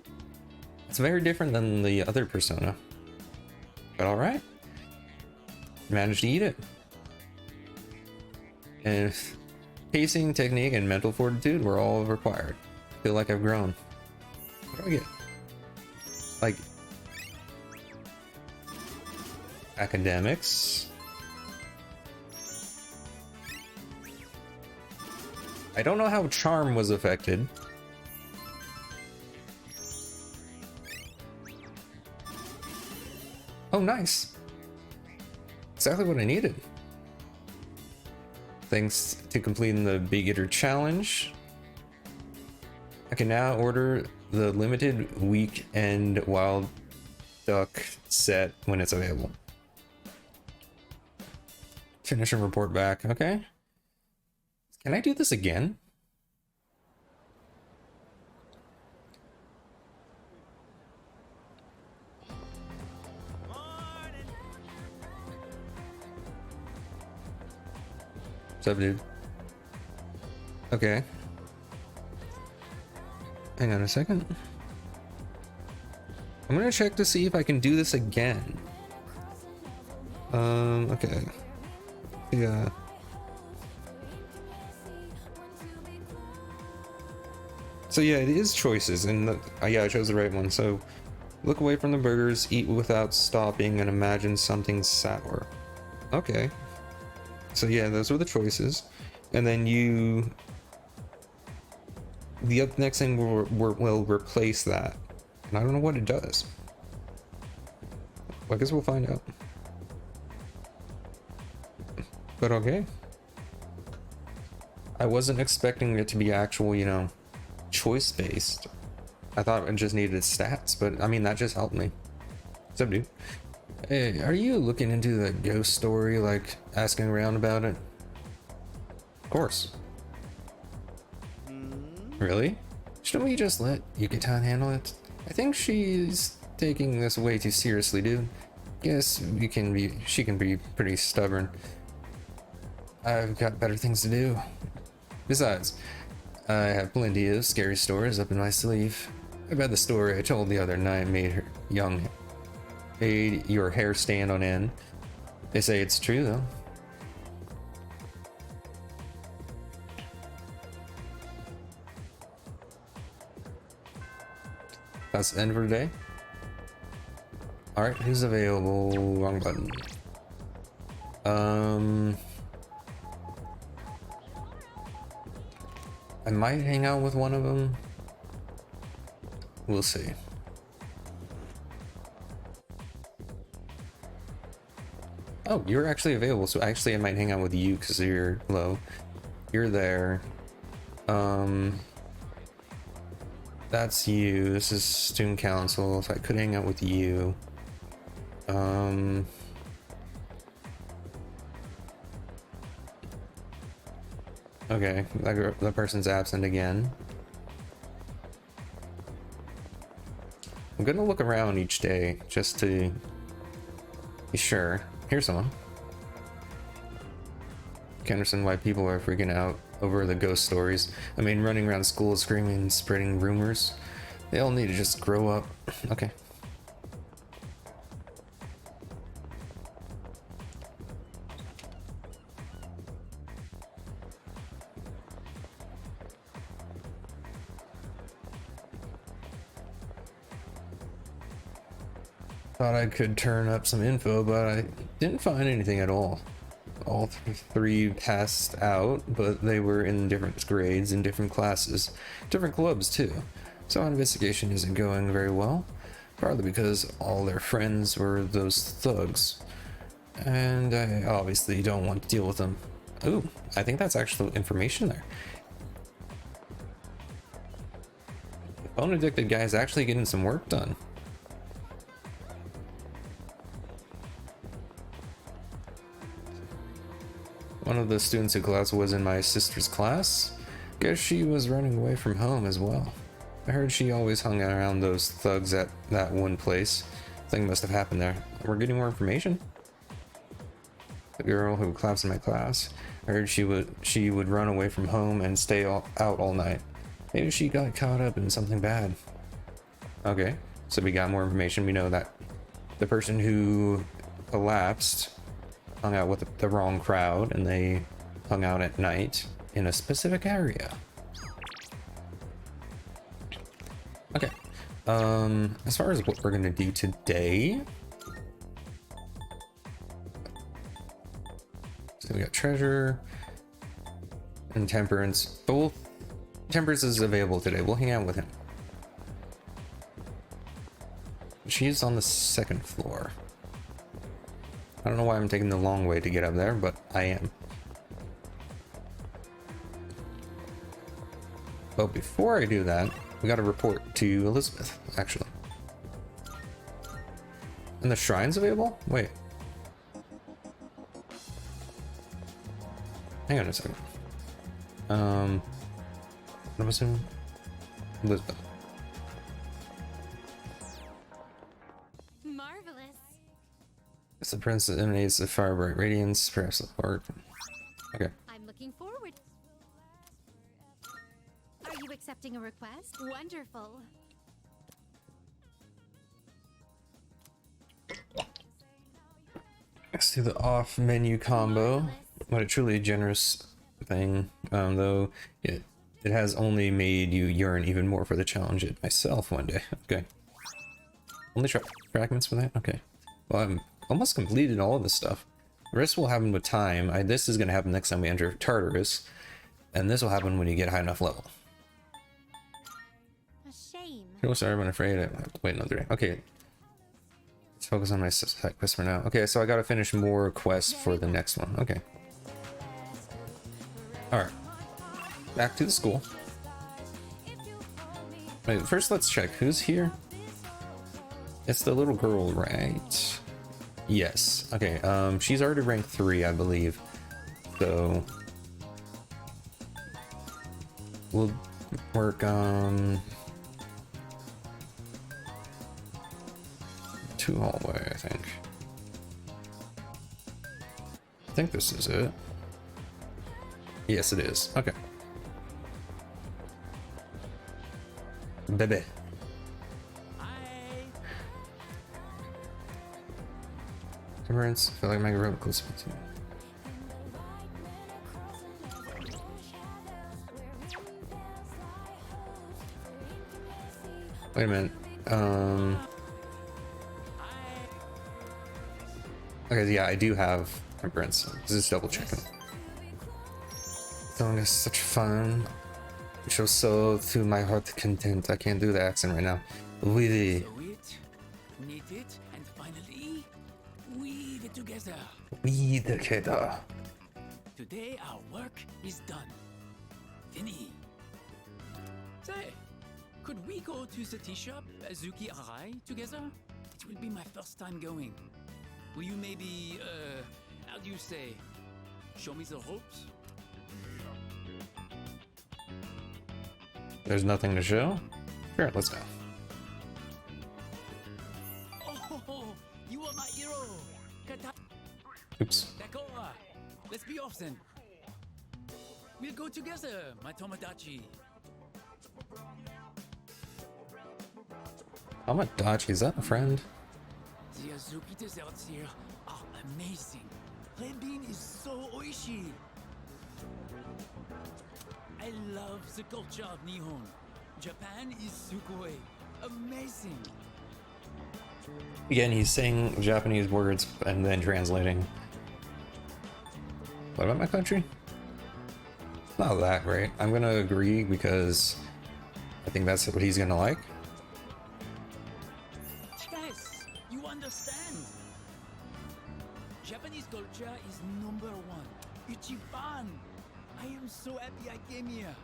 A: It's very different than the other Persona. But all right, managed to eat it. And pacing, technique, and mental fortitude were all required. Feel like I've grown. What do I get? Like academics. I don't know how charm was affected. Oh, nice. Exactly what I needed. Thanks to completing the Big Eater challenge. I can now order the limited weekend wild duck set when it's available. Finish and report back. Okay. Can I do this again? What's up, dude? Okay. Hang on a second. I'm gonna check to see if I can do this again. Okay. Yeah. So yeah, it is choices, and yeah, I chose the right one. So, look away from the burgers, eat without stopping, and imagine something sour. Okay. So yeah, those were the choices, and then the next thing will replace that, and I don't know what it does. Well, I guess we'll find out. But okay. I wasn't expecting it to be actual, you know, choice based. I thought it just needed stats, but I mean that just helped me. What's up, dude? Hey, are you looking into the ghost story, like asking around about it? Of course. Really? Shouldn't we just let Yukitan handle it? I think she's taking this way too seriously, dude. Guess she can be pretty stubborn. I've got better things to do. Besides, I have plenty of scary stories up in my sleeve. I bet the story I told the other night made your hair stand on end. They say it's true though. That's the end for today. Alright, who's available? Wrong button. I might hang out with one of them. We'll see. Oh, you're actually available, so actually I might hang out with you because you're low. You're there. That's you. This is student council, so I could hang out with you. Okay, that person's absent again. I'm gonna look around each day just to be sure. Here's someone. Can't understand why people are freaking out over the ghost stories. I mean, running around school screaming and spreading rumors. They all need to just grow up. Okay. Thought I could turn up some info, but I didn't find anything at all. All three passed out, but they were in different grades in different classes, different clubs too. So investigation isn't going very well, partly because all their friends were those thugs, and I obviously don't want to deal with them. Ooh, I think that's actual information there. The phone addicted guy is actually getting some work done. One of the students in class was in my sister's class. Guess she was running away from home as well. I heard she always hung around those thugs at that one place. Something must have happened there. We're getting more information. The girl who claps in my class. I heard she would run away from home and stay out all night. Maybe she got caught up in something bad. Okay, so we got more information. We know that the person who collapsed hung out with the wrong crowd, and they hung out at night in a specific area. Okay. As far as what we're gonna do today, so we got treasure and temperance. Both temperance is available today. We'll hang out with him. She's on the second floor. I don't know why I'm taking the long way to get up there, but I am. But before I do that, we gotta report to Elizabeth, actually. And the shrine's available? Wait. Hang on a second. What was it? Elizabeth.
C: Marvelous.
A: It's the prince that emanates a fire bright radiance, perhaps the heart. Okay.
C: I'm looking forward. Are you accepting a request? Wonderful.
A: Let's do the off menu combo.
C: Marvelous.
A: What a truly generous thing. Though it has only made you yearn even more for the challenge it myself one day. Okay. Only fragments for that? Okay. Well, I'm almost completed all of this stuff. The rest will happen with time. This is going to happen next time we enter Tartarus. And this will happen when you get high enough level.
C: A shame.
A: Oh, sorry, I'm afraid I have to wait another day. Okay. Let's focus on my side quest for now. Okay, so I gotta finish more quests for the next one. Okay. Alright. Back to the school. Wait, first let's check who's here. It's the little girl, right? Yes. Okay, she's already ranked 3, I believe. So we'll work on 2 hallway, I think. I think this is it. Yes, it is. Okay. Bebe. Temperance, I feel like my room close to me. Wait a minute. Okay, yeah, I do have temperance. Just double checking. Song is such fun. It shows so to my heart content. I can't do the accent right now. Really.
J: Sew it, knit it, and finally weave it together.
A: We the kiddo.
J: Today our work is done. Fini. Say, could we go to the tea shop, Azuki Arai, together? It will be my first time going. Will you maybe, how do you say, show me the ropes?
A: There's nothing to show? Sure, let's go.
J: Oh, you are my hero.
A: Oops.
J: D'accord. Let's be off then. We'll go together, my Tomodachi.
A: Tomodachi, is that a friend?
J: The Azuki desserts here are amazing. Red bean is so oishi. I love the culture of Nihon. Japan is sugoi. Amazing.
A: Again, he's saying Japanese words and then translating. What about my country? It's not that great. I'm gonna agree because I think that's what he's gonna like.
J: Yes, you understand. Japanese culture is number 1. Ichiban. I am so happy I came here.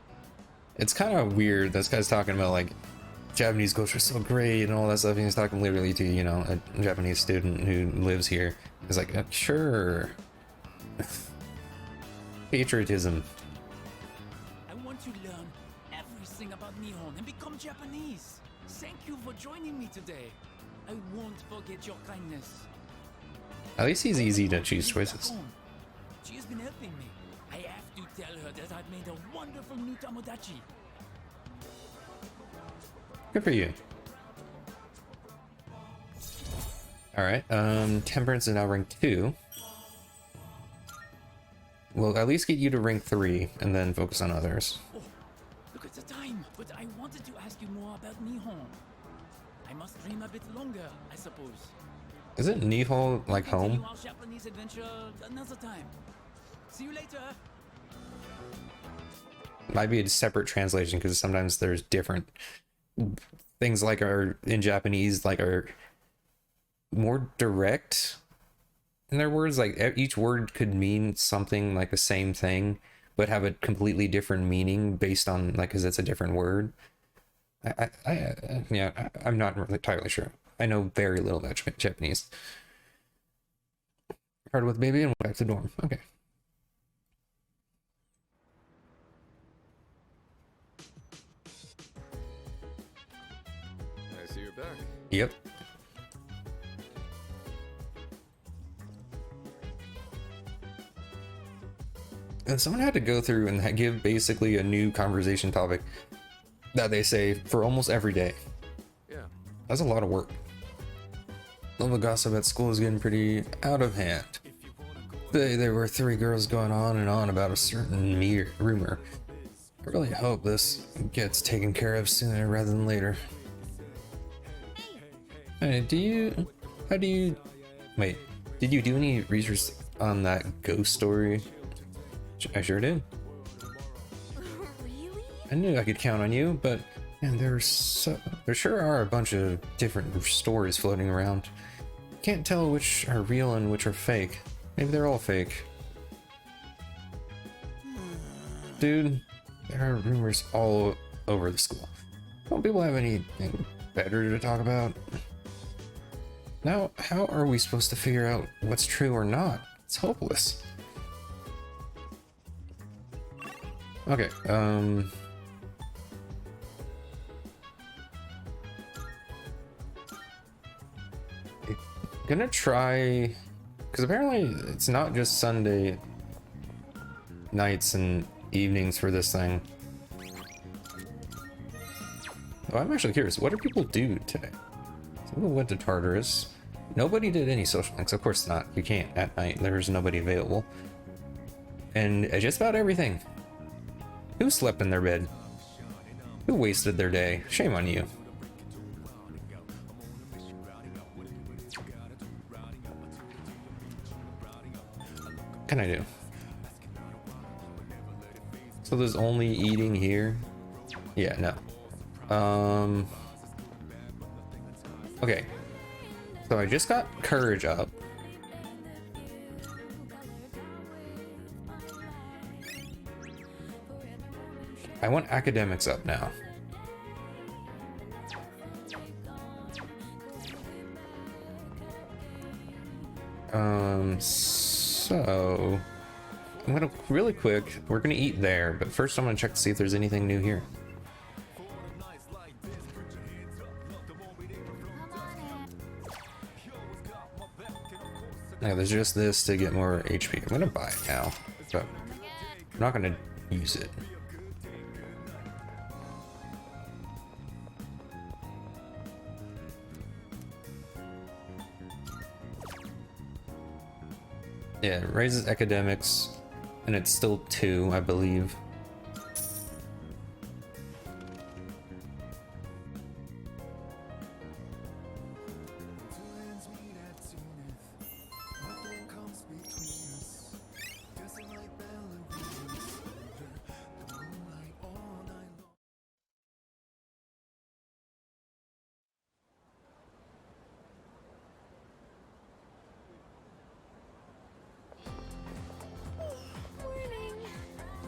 A: It's kind of weird. This guy's talking about like Japanese culture is so great and all that stuff. And he's talking literally to, you know, a Japanese student who lives here. He's like, sure. Patriotism.
J: I want to learn everything about Nihon and become Japanese. Thank you for joining me today. I won't forget your kindness.
A: At least he's easy to choose choices.
J: She has been helping me. I have to tell her that I've made a wonderful new Tomodachi.
A: Good for you. Alright, Temperance is now rank 2. We'll at least get you to rank 3 and then focus on others.
J: Oh, look at the time, but I wanted to ask you more about Nihon. I must dream a bit longer, I suppose.
A: Isn't Nihon like
J: Continue
A: home?
J: our Japanese adventure another time. See you later.
A: Might be a separate translation because sometimes there's different things like are in Japanese like are more direct in their words. Like each word could mean something like the same thing, but have a completely different meaning based on like because it's a different word. I'm not really entirely sure. I know very little about Japanese. Started with baby and went back to dorm. Okay.
F: I see you're back.
A: Yep. And someone had to go through and give basically a new conversation topic that they say for almost every day.
F: Yeah.
A: That's a lot of work. All the gossip at school is getting pretty out of hand. There were 3 girls going on and on about a certain rumor. I really hope this gets taken care of sooner rather than later. Hey, did you do any research on that ghost story? I sure did.
C: Really?
A: I knew I could count on you, but man, there sure are a bunch of different stories floating around. Can't tell which are real and which are fake. Maybe they're all fake. Dude, there are rumors all over the school. Don't people have anything better to talk about? Now, how are we supposed to figure out what's true or not? It's hopeless. Okay, gonna try, because apparently it's not just Sunday nights and evenings for this thing. Oh, I'm actually curious, what do people do today? Some people went to Tartarus. Nobody did any social links, of course not. You can't at night, there's nobody available. And just about everything. Who slept in their bed? Who wasted their day? Shame on you. What can I do? So there's only eating here? Yeah, no. Okay. So I just got courage up. I want academics up now. So I'm gonna really quick, we're gonna eat there, but first I'm gonna check to see if there's anything new here. No, there's just this to get more HP. I'm gonna buy it now, but I'm not gonna use it. Yeah, it raises academics, and it's still 2, I believe.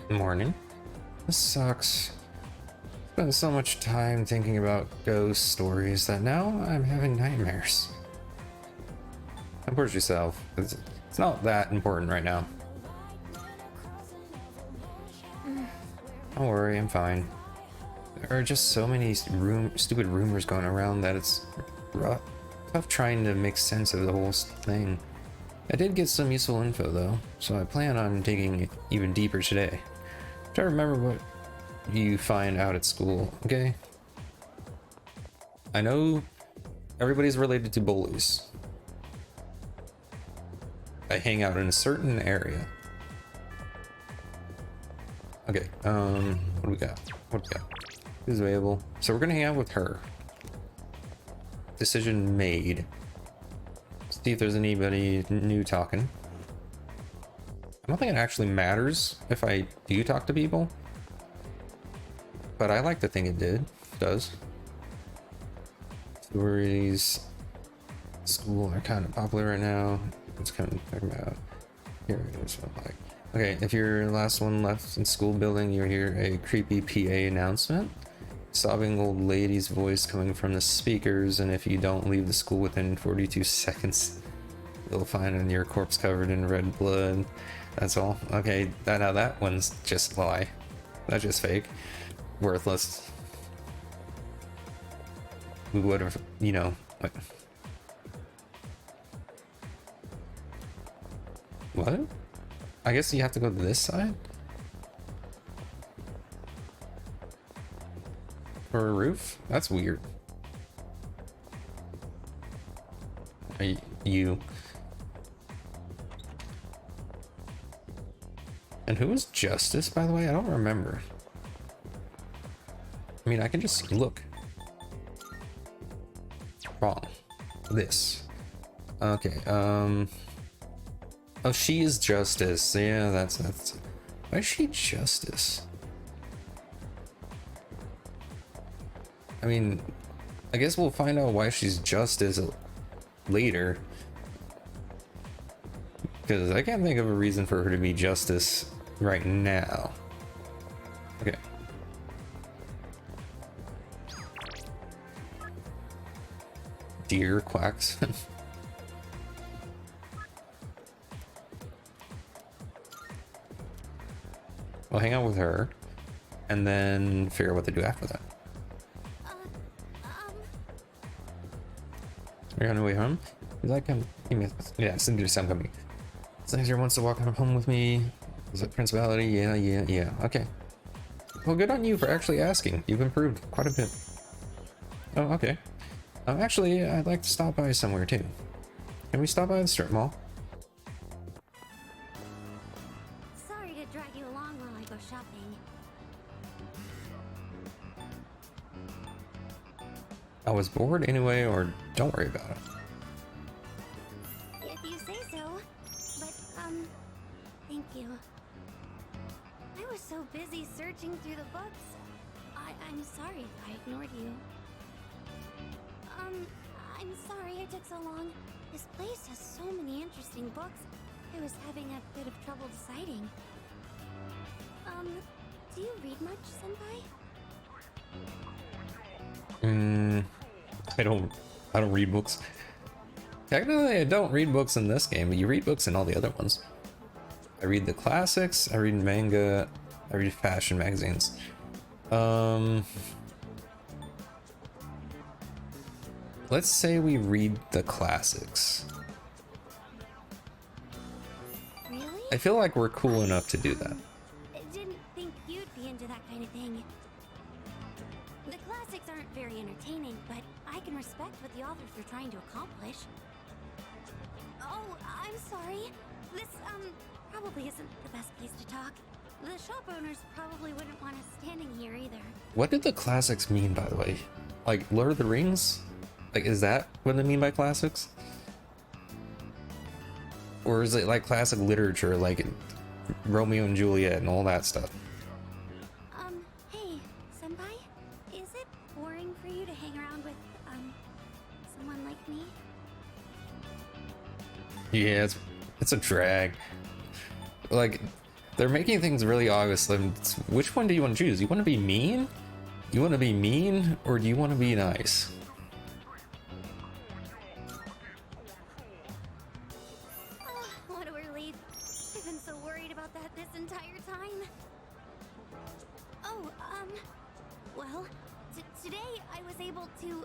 A: Morning. This sucks. Spent so much time thinking about ghost stories that now I'm having nightmares. Compose yourself. It's not that important right now. Don't worry, I'm fine. There are just so many stupid rumors going around that it's tough trying to make sense of the whole thing. I did get some useful info though, so I plan on digging even deeper today. Try to remember what you find out at school, okay? I know everybody's related to bullies. I hang out in a certain area. Okay, what do we got? Who's available? So we're gonna hang out with her. Decision made. See if there's anybody new talking. I don't think it actually matters if I do talk to people, but I like to think it does. Stories, school are kind of popular right now. It's kind of talking about here it is. So like, Okay, if you're the last one left in school building, you hear a creepy PA announcement. Sobbing old lady's voice coming from the speakers, and if you don't leave the school within 42 seconds, you'll find your corpse covered in red blood. That's all. Okay, now that one's just a lie. That's just fake. Worthless. We would have, you know. What? I guess you have to go to this side? For a roof? That's weird. You. And who was Justice, by the way? I don't remember. I mean, I can just look. Wrong. This. Okay, oh, she is Justice. Yeah, that's... Why is she Justice? I mean, I guess we'll find out why she's Justice later. Because I can't think of a reason for her to be Justice right now. Okay. Deer quacks. We'll hang out with her and then figure out what to do after that. You're on your way home? You like him? Yeah, send you to some company. Caesar wants to walk home with me. Is it Principality? Yeah. Okay. Well, good on you for actually asking. You've improved quite a bit. Oh, okay. Actually, I'd like to stop by somewhere too. Can we stop by the strip mall?
C: Sorry to drag you along while I go shopping.
A: I was bored anyway, or don't worry about it.
C: If you say so. But, thank you. I was so busy searching through the books. I'm sorry if I ignored you. I'm sorry it took so long. This place has so many interesting books. I was having a bit of trouble deciding. Do you read much, Senpai?
A: I don't read books. Technically, I don't read books in this game, but you read books in all the other ones. I read the classics, I read manga, I read fashion magazines. Let's say we read the classics.
C: Really?
A: I feel like we're cool enough to do that.
C: I didn't think you'd be into that kind of thing. The classics aren't very entertaining, but I can respect what the authors are trying to accomplish. Oh, I'm sorry. This, probably isn't the best place to talk. The shop owners probably wouldn't want us standing here either.
A: What did the classics mean, by the way? Like Lord of the Rings? Like, is that what they mean by classics? Or is it like classic literature, like Romeo and Juliet and all that stuff?
C: Hey, Senpai? Is it boring for you to hang around with, someone like me?
A: Yeah, it's a drag. Like, they're making things really obvious. Which one do you want to choose? You want to be mean? You want to be mean, or do you want to be nice?
C: What a relief. I've been so worried about that this entire time. Oh, well, today I was able to,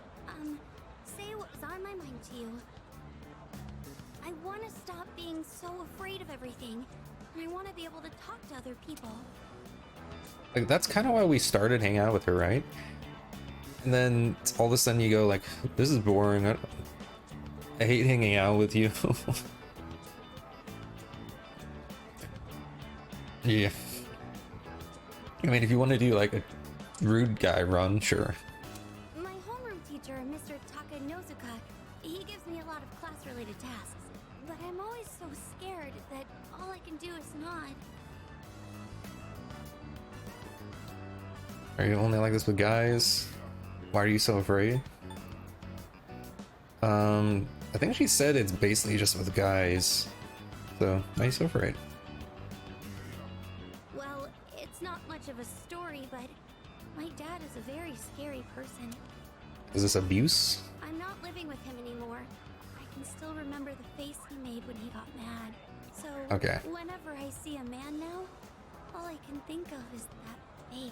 C: say what was on my mind to you. I want to stop being so afraid of everything, and I want to be able to talk to other people.
A: Like, that's kind of why we started hanging out with her, right? And then all of a sudden you go like, this is boring. I hate hanging out with you. Yeah. I mean, if you want to do like a rude guy run, sure.
C: My homeroom teacher, Mr. Takanozuka, he gives me a lot of class-related tasks. But I'm always so scared that all I can do is nod.
A: Are you only like this with guys? Why are you so afraid? I think she said it's basically just with guys. So, why are you so afraid?
C: It's not much of a story, but my dad is a very scary person.
A: Is this abuse?
C: I'm not living with him anymore. I can still remember the face he made when he got mad. So
A: Okay.
C: whenever I see a man now, all I can think of is that face.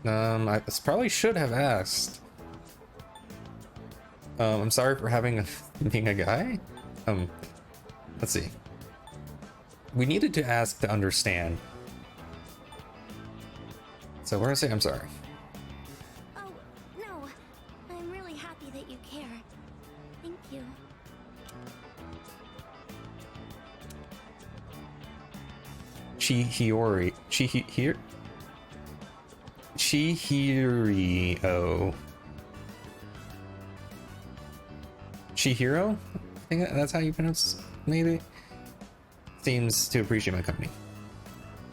A: I probably should have asked. I'm sorry for being a guy. Let's see. We needed to ask to understand. So we're gonna say I'm sorry.
C: Oh, no. I'm really happy that you care. Thank you.
A: Chihiro. Chihiro? I think that's how you pronounce it, maybe? Seems to appreciate my company.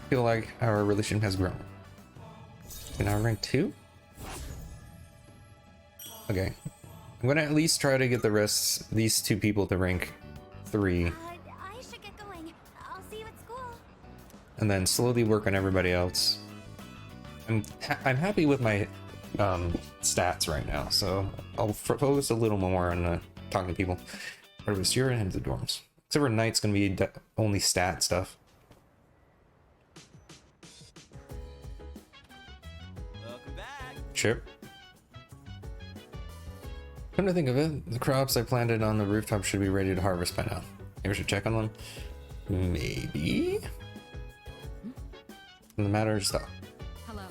A: Feel like our relationship has grown. And now rank 2? Okay. I'm gonna at least try to get these two people to rank 3.
C: I should get going. I'll see you at school.
A: And then slowly work on everybody else. I'm happy with my stats right now, so I'll focus a little more on talking to people. Or was you're into the dorms. Except for night's gonna be only stat stuff.
D: Welcome back.
A: Chip. Come to think of it, the crops I planted on the rooftop should be ready to harvest by now. Maybe we should check on them. Maybe. And the matter is stuff.
E: Hello.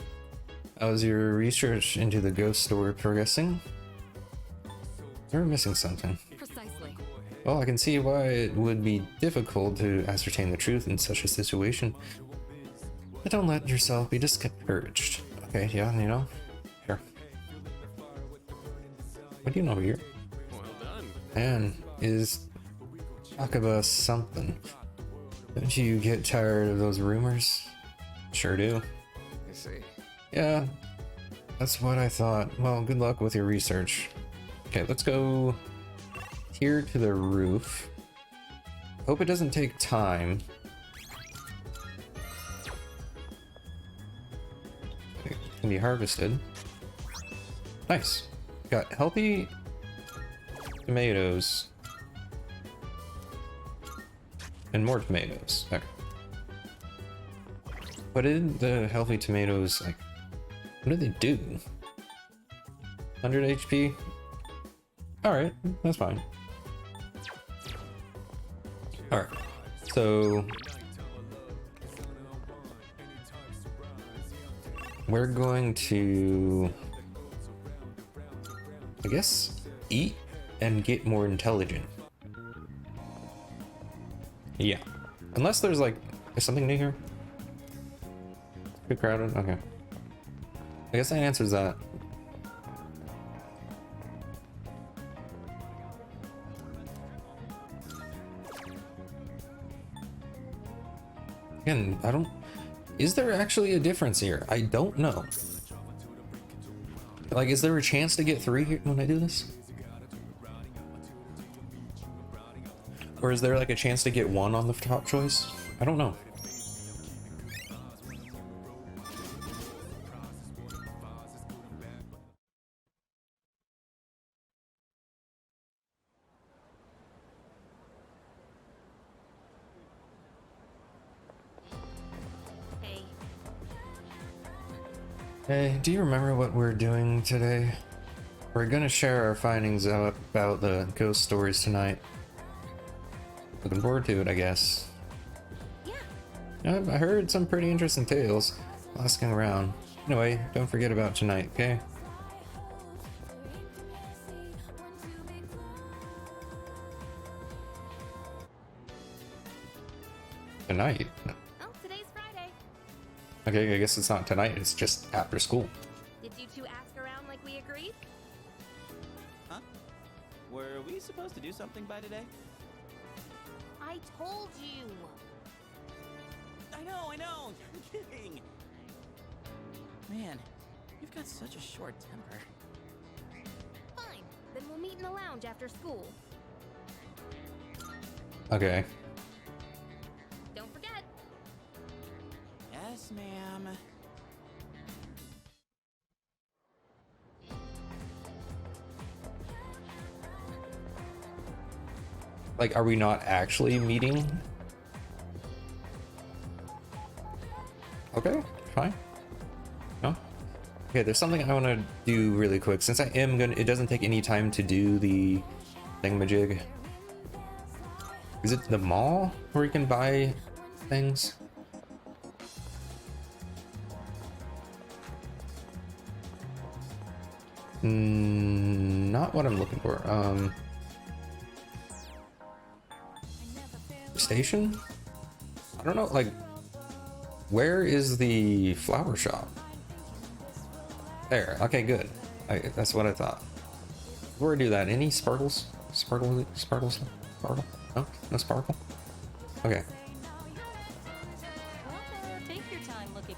A: How's your research into the ghost story progressing? We're missing something.
E: Precisely.
A: Well, I can see why it would be difficult to ascertain the truth in such a situation. But don't let yourself be discouraged. Okay, yeah, you know? Sure. What do you know here?
F: Well done.
A: Man, is Akaba something? Don't you get tired of those rumors? Sure do.
F: I see.
A: Yeah, that's what I thought. Well, good luck with your research. Okay, let's go here to the roof. Hope it doesn't take time. It can be harvested. Nice. Got healthy tomatoes. And more tomatoes. Okay. What did the healthy tomatoes, like, what do they do? 100 HP? Alright, that's fine. Alright, so we're going to, I guess, eat and get more intelligent. Yeah, unless there's like, is something new here? Too crowded? Okay. I guess that answers that. Again, I don't... Is there actually a difference here? I don't know. Like, is there a chance to get 3 here when I do this? Or is there like a chance to get 1 on the top choice? I don't know.
C: Hey,
A: Hey, do you remember what we're doing today? We're gonna share our findings about the ghost stories tonight. Looking forward to it, I guess.
C: yeah.
A: I heard some pretty interesting tales. Asking around. Anyway, don't forget about tonight, okay? Tonight?
C: Oh, today's Friday.
A: Okay, I guess it's not tonight, it's just after school.
C: Did you two ask around like we agreed?
D: Huh? Were we supposed to do something by today?
C: I told you.
D: I know. I'm kidding. Man, you've got such a short temper.
C: Fine. Then we'll meet in the lounge after school.
A: Okay. Like, are we not actually meeting? Okay, fine. No? Okay, there's something I want to do really quick. Since I am gonna, it doesn't take any time to do the thingamajig. Is it the mall where you can buy things? Not what I'm looking for. Station? I don't know, like, where is the flower shop? There, okay, good. That's what I thought. Where do that? Any sparkles? Sparkle? No? No sparkle? Okay.
E: Take your time looking.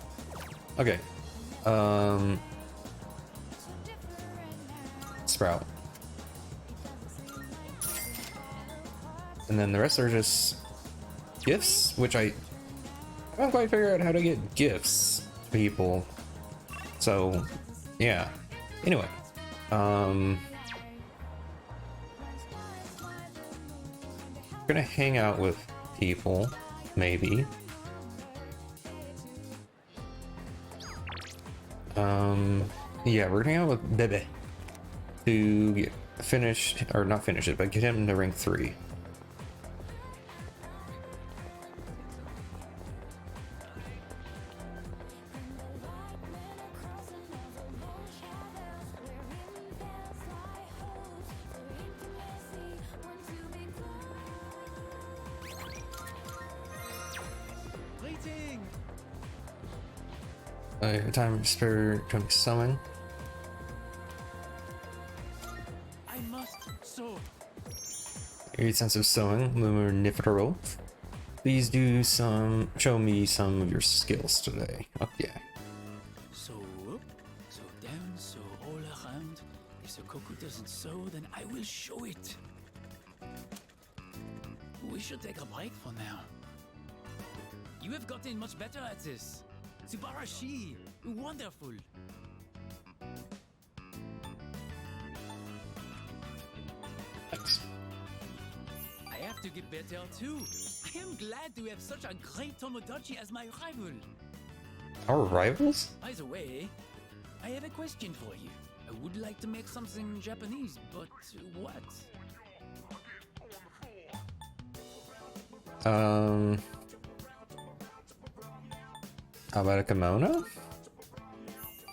A: Okay. Sprout. And then the rest are just gifts, which I haven't quite figured out how to get gifts to people. So, yeah. Anyway, gonna hang out with people, maybe. Yeah, we're gonna hang out with Bebe to get finished, or not finish it, but get him to rank 3. Time spare to summon.
J: I must sow.
A: 8 cents of sewing, Luminifero. Please do show me some of your skills today. Oh yeah.
J: So up, so down, so all around. If the cuckoo doesn't sow, then I will show it. We should take a break for now. You have gotten much better at this. Subarashi! Wonderful!
A: Thanks.
J: I have to get better too. I am glad to have such a great Tomodachi as my rival.
A: Our rivals?
J: By the way, I have a question for you. I would like to make something Japanese, but what?
A: How about a kimono?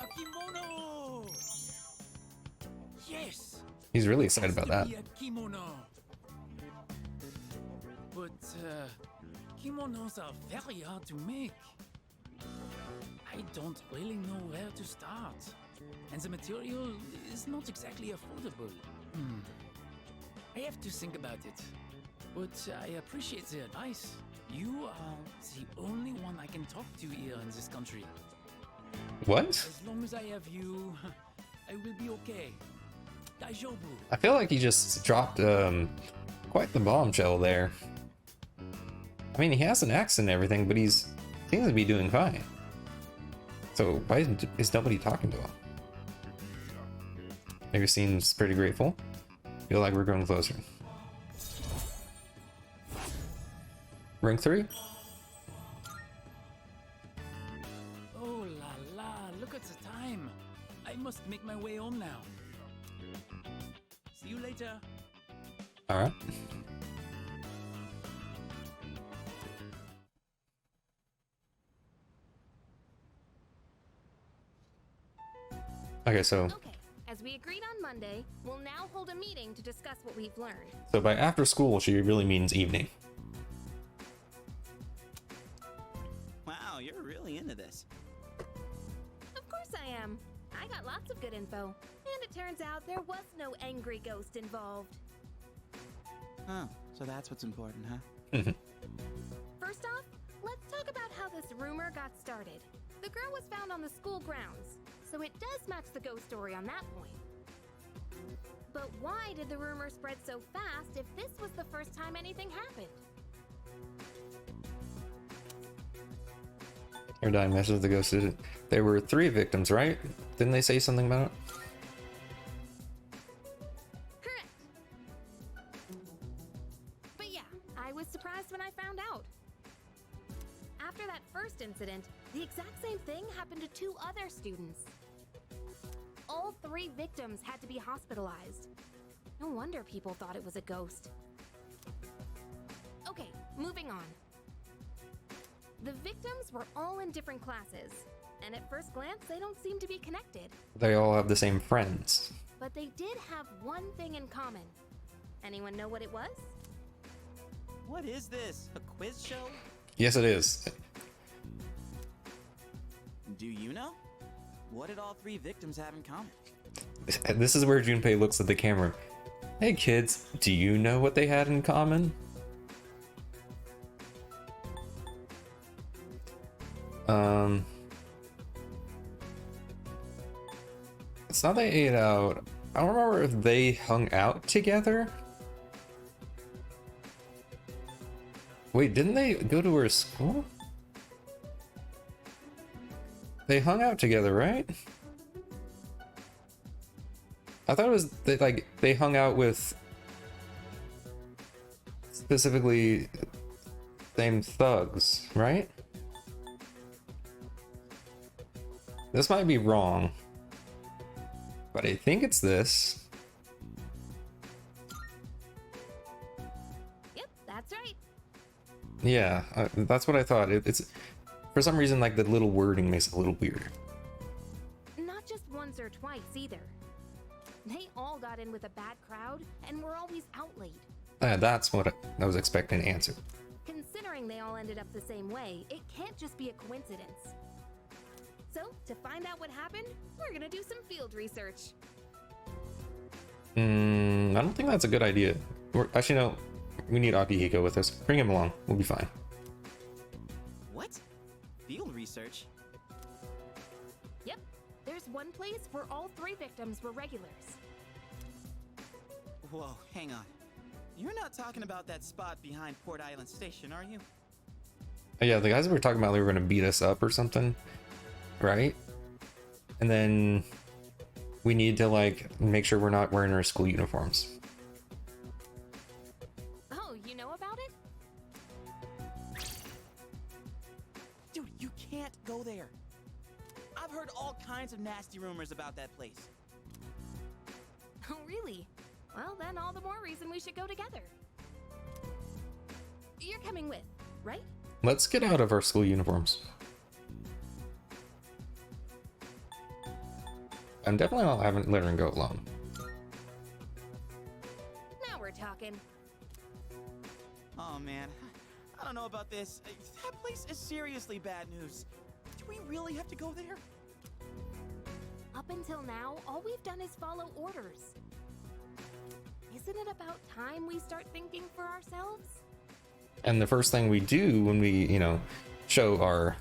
J: A kimono! Yes!
A: He's really excited about that.
J: A kimono. But kimonos are very hard to make. I don't really know where to start. And the material is not exactly affordable. I have to think about it. But I appreciate the advice. You are the only one I can talk to here in this country.
A: What?
J: As long as I have you, I will be okay. Daijoubu.
A: I feel like he just dropped quite the bombshell there. I mean, he has an axe and everything, but seems to be doing fine. So why is nobody talking to him? Maybe seems pretty grateful. Feel like we're going closer. Rank 3?
J: Oh la la, look at the time. I must make my way home now. See you later.
A: Alright. Okay, so...
C: Okay, as we agreed on Monday, we'll now hold a meeting to discuss what we've learned.
A: So by after school, she really means evening.
D: Wow, you're really into this.
C: Of course I am. I got lots of good info. And it turns out there was no angry ghost involved.
D: Oh, so that's what's important, huh?
C: First off, let's talk about how this rumor got started. The girl was found on the school grounds, so it does match the ghost story on that point. But why did the rumor spread so fast if this was the first time anything happened?
A: Airdyne messes the ghost. There were 3 victims, right? Didn't they say something about it?
C: Correct. But
K: surprised when I found out. After that first incident, the exact same thing happened to 2 other students. All 3 victims had to be hospitalized. No wonder people thought it was a ghost. Okay, moving on. The victims were all in different classes, and at first glance, they don't seem to be connected.
A: They all have the same friends.
K: But they did have one thing in common. Anyone know what it was?
D: What is this? A quiz show?
A: Yes, it is.
D: Do you know? What did all 3 victims have in common?
A: This is where Junpei looks at the camera. Hey kids, do you know what they had in common? It's not they ate out. I don't remember if they hung out together. Wait, didn't they go to her school? They hung out together, right? I thought it was they hung out with specifically same thugs, right? This might be wrong, but I think it's this.
K: Yep, that's right.
A: Yeah, that's what I thought. It's for some reason like the little wording makes it a little weird.
K: Not just once or twice either. They all got in with a bad crowd and were always out late.
A: That's what I was expecting to answer.
K: Considering they all ended up the same way, it can't just be a coincidence. So, to find out what happened, we're gonna do some field research.
A: I don't think that's a good idea. Actually, no. We need Akihiko with us. Bring him along. We'll be fine.
D: What? Field research?
K: Yep. There's one place where all 3 victims were regulars.
D: Whoa, hang on. You're not talking about that spot behind Port Island Station, are you?
A: Yeah, the guys that were talking about they were gonna beat us up or something, right? And then we need to like make sure we're not wearing our school uniforms.
K: Oh, you know about it?
D: Dude, you can't go there. I've heard all kinds of nasty rumors about that place.
K: Oh, really? Well, then all the more reason we should go together. You're coming with, right?
A: Let's get out of our school uniforms. I'm definitely not having letting her go alone.
K: Now we're talking.
D: Oh man, I don't know about this. That place is seriously bad news. Do we really have to go there?
K: Up until now, all we've done is follow orders. Isn't it about time we start thinking for ourselves?
A: And the first thing we do when we, show our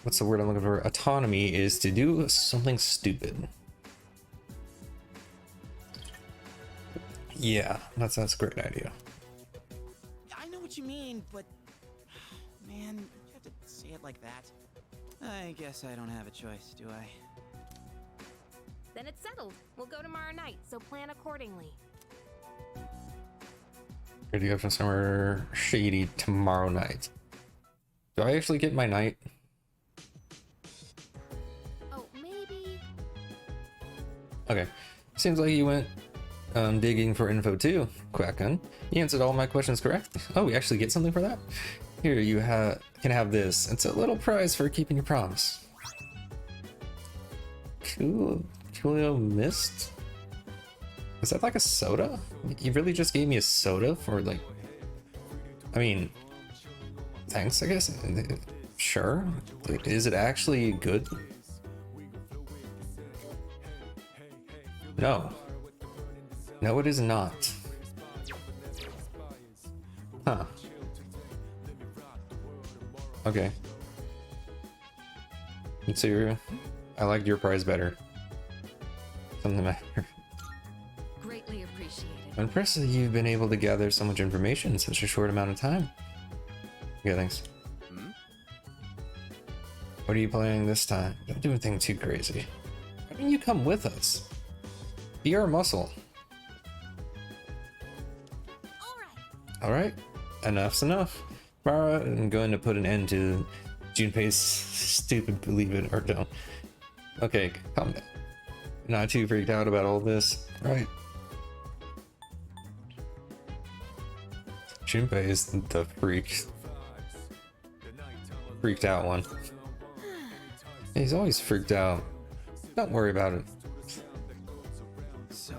A: what's the word I'm looking for? Autonomy is to do something stupid. Yeah, that's a great idea.
D: I know what you mean, but man, you have to say it like that. I guess I don't have a choice, do I?
K: Then it's settled. We'll go tomorrow night, so plan accordingly.
A: Ready to go from somewhere shady tomorrow night. Do I actually get my night?
K: Oh, maybe.
A: Okay. Seems like you went digging for info too, Quackun. You answered all my questions correct. Oh, we actually get something for that? Here, you can have this. It's a little prize for keeping your promise. Cool. Coolio Mist? Is that like a soda? You really just gave me a soda for like... I mean... Thanks, I guess? Sure. Is it actually good? No. No, it is not. Huh. Okay. So I liked your prize better. Something matter.
E: Greatly appreciated.
A: I'm impressed that you've been able to gather so much information in such a short amount of time. Yeah, thanks. What are you planning this time? Don't do anything too crazy. Why don't you come with us? Be our muscle. Alright, enough's enough. Mara, I'm going to put an end to Junpei's stupid believe it or don't. Okay, calm down. Not too freaked out about all this, right? Junpei is the freaked out one. He's always freaked out. Don't worry about it.
D: So,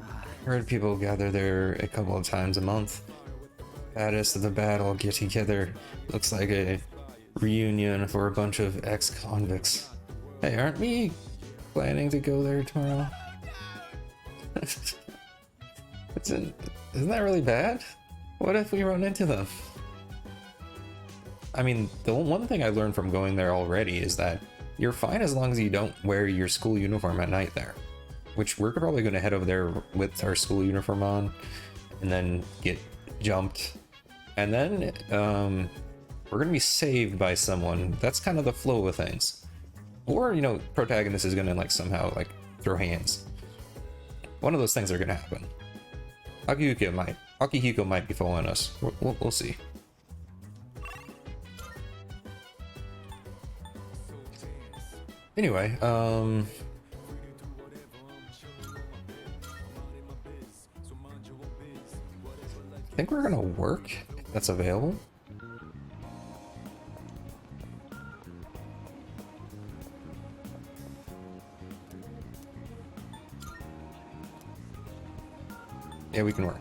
A: I heard people gather there a couple of times a month. Baddest of the bad all get together. Looks like a reunion for a bunch of ex-convicts. Hey, aren't we planning to go there tomorrow? Isn't that really bad? What if we run into them? I mean, the one thing I learned from going there already is that you're fine as long as you don't wear your school uniform at night there. Which we're probably going to head over there with our school uniform on and then get jumped. And then we're going to be saved by someone. That's kind of the flow of things. Or, you know, protagonist is going to like somehow like throw hands. One of those things are going to happen. Akihiko might be following us. We'll see. Anyway, I think we're gonna work if that's available. Yeah, we can work.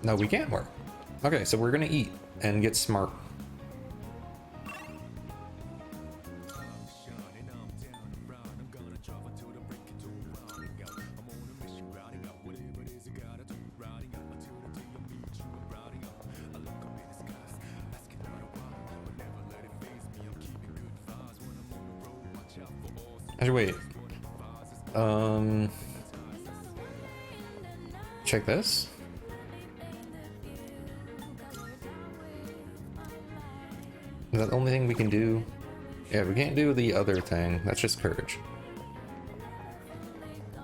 A: No, we can't work. Okay, so we're gonna eat and get smart. Actually, wait. Check this. Is that the only thing we can do? Yeah, we can't do the other thing. That's just courage.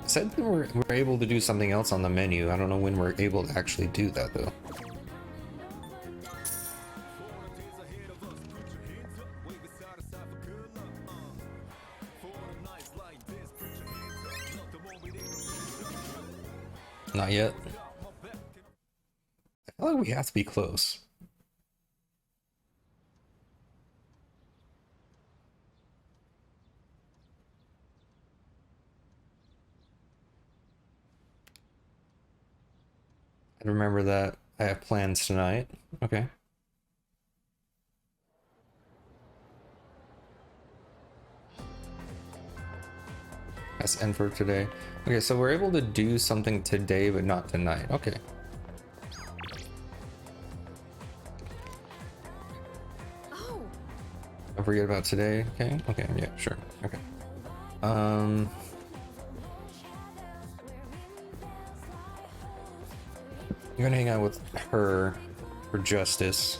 A: It said that we're able to do something else on the menu. I don't know when we're able to actually do that though. Not yet. I feel like we have to be close. I remember that I have plans tonight. Okay. That's end for today. Okay, so we're able to do something today, but not tonight. Okay.
K: Oh.
A: Don't forget about today. Okay. Okay. Yeah. Sure. Okay. I'm gonna hang out with her for justice.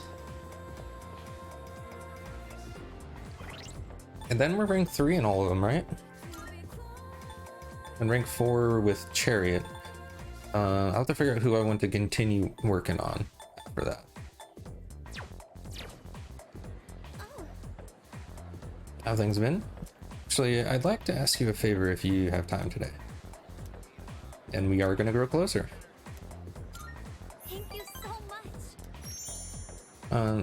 A: And then we're rank 3 in all of them, right? And rank 4 with Chariot. I'll have to figure out who I want to continue working on for that. How things been? Actually, I'd like to ask you a favor if you have time today. And we are gonna grow closer.
C: Thank you so much.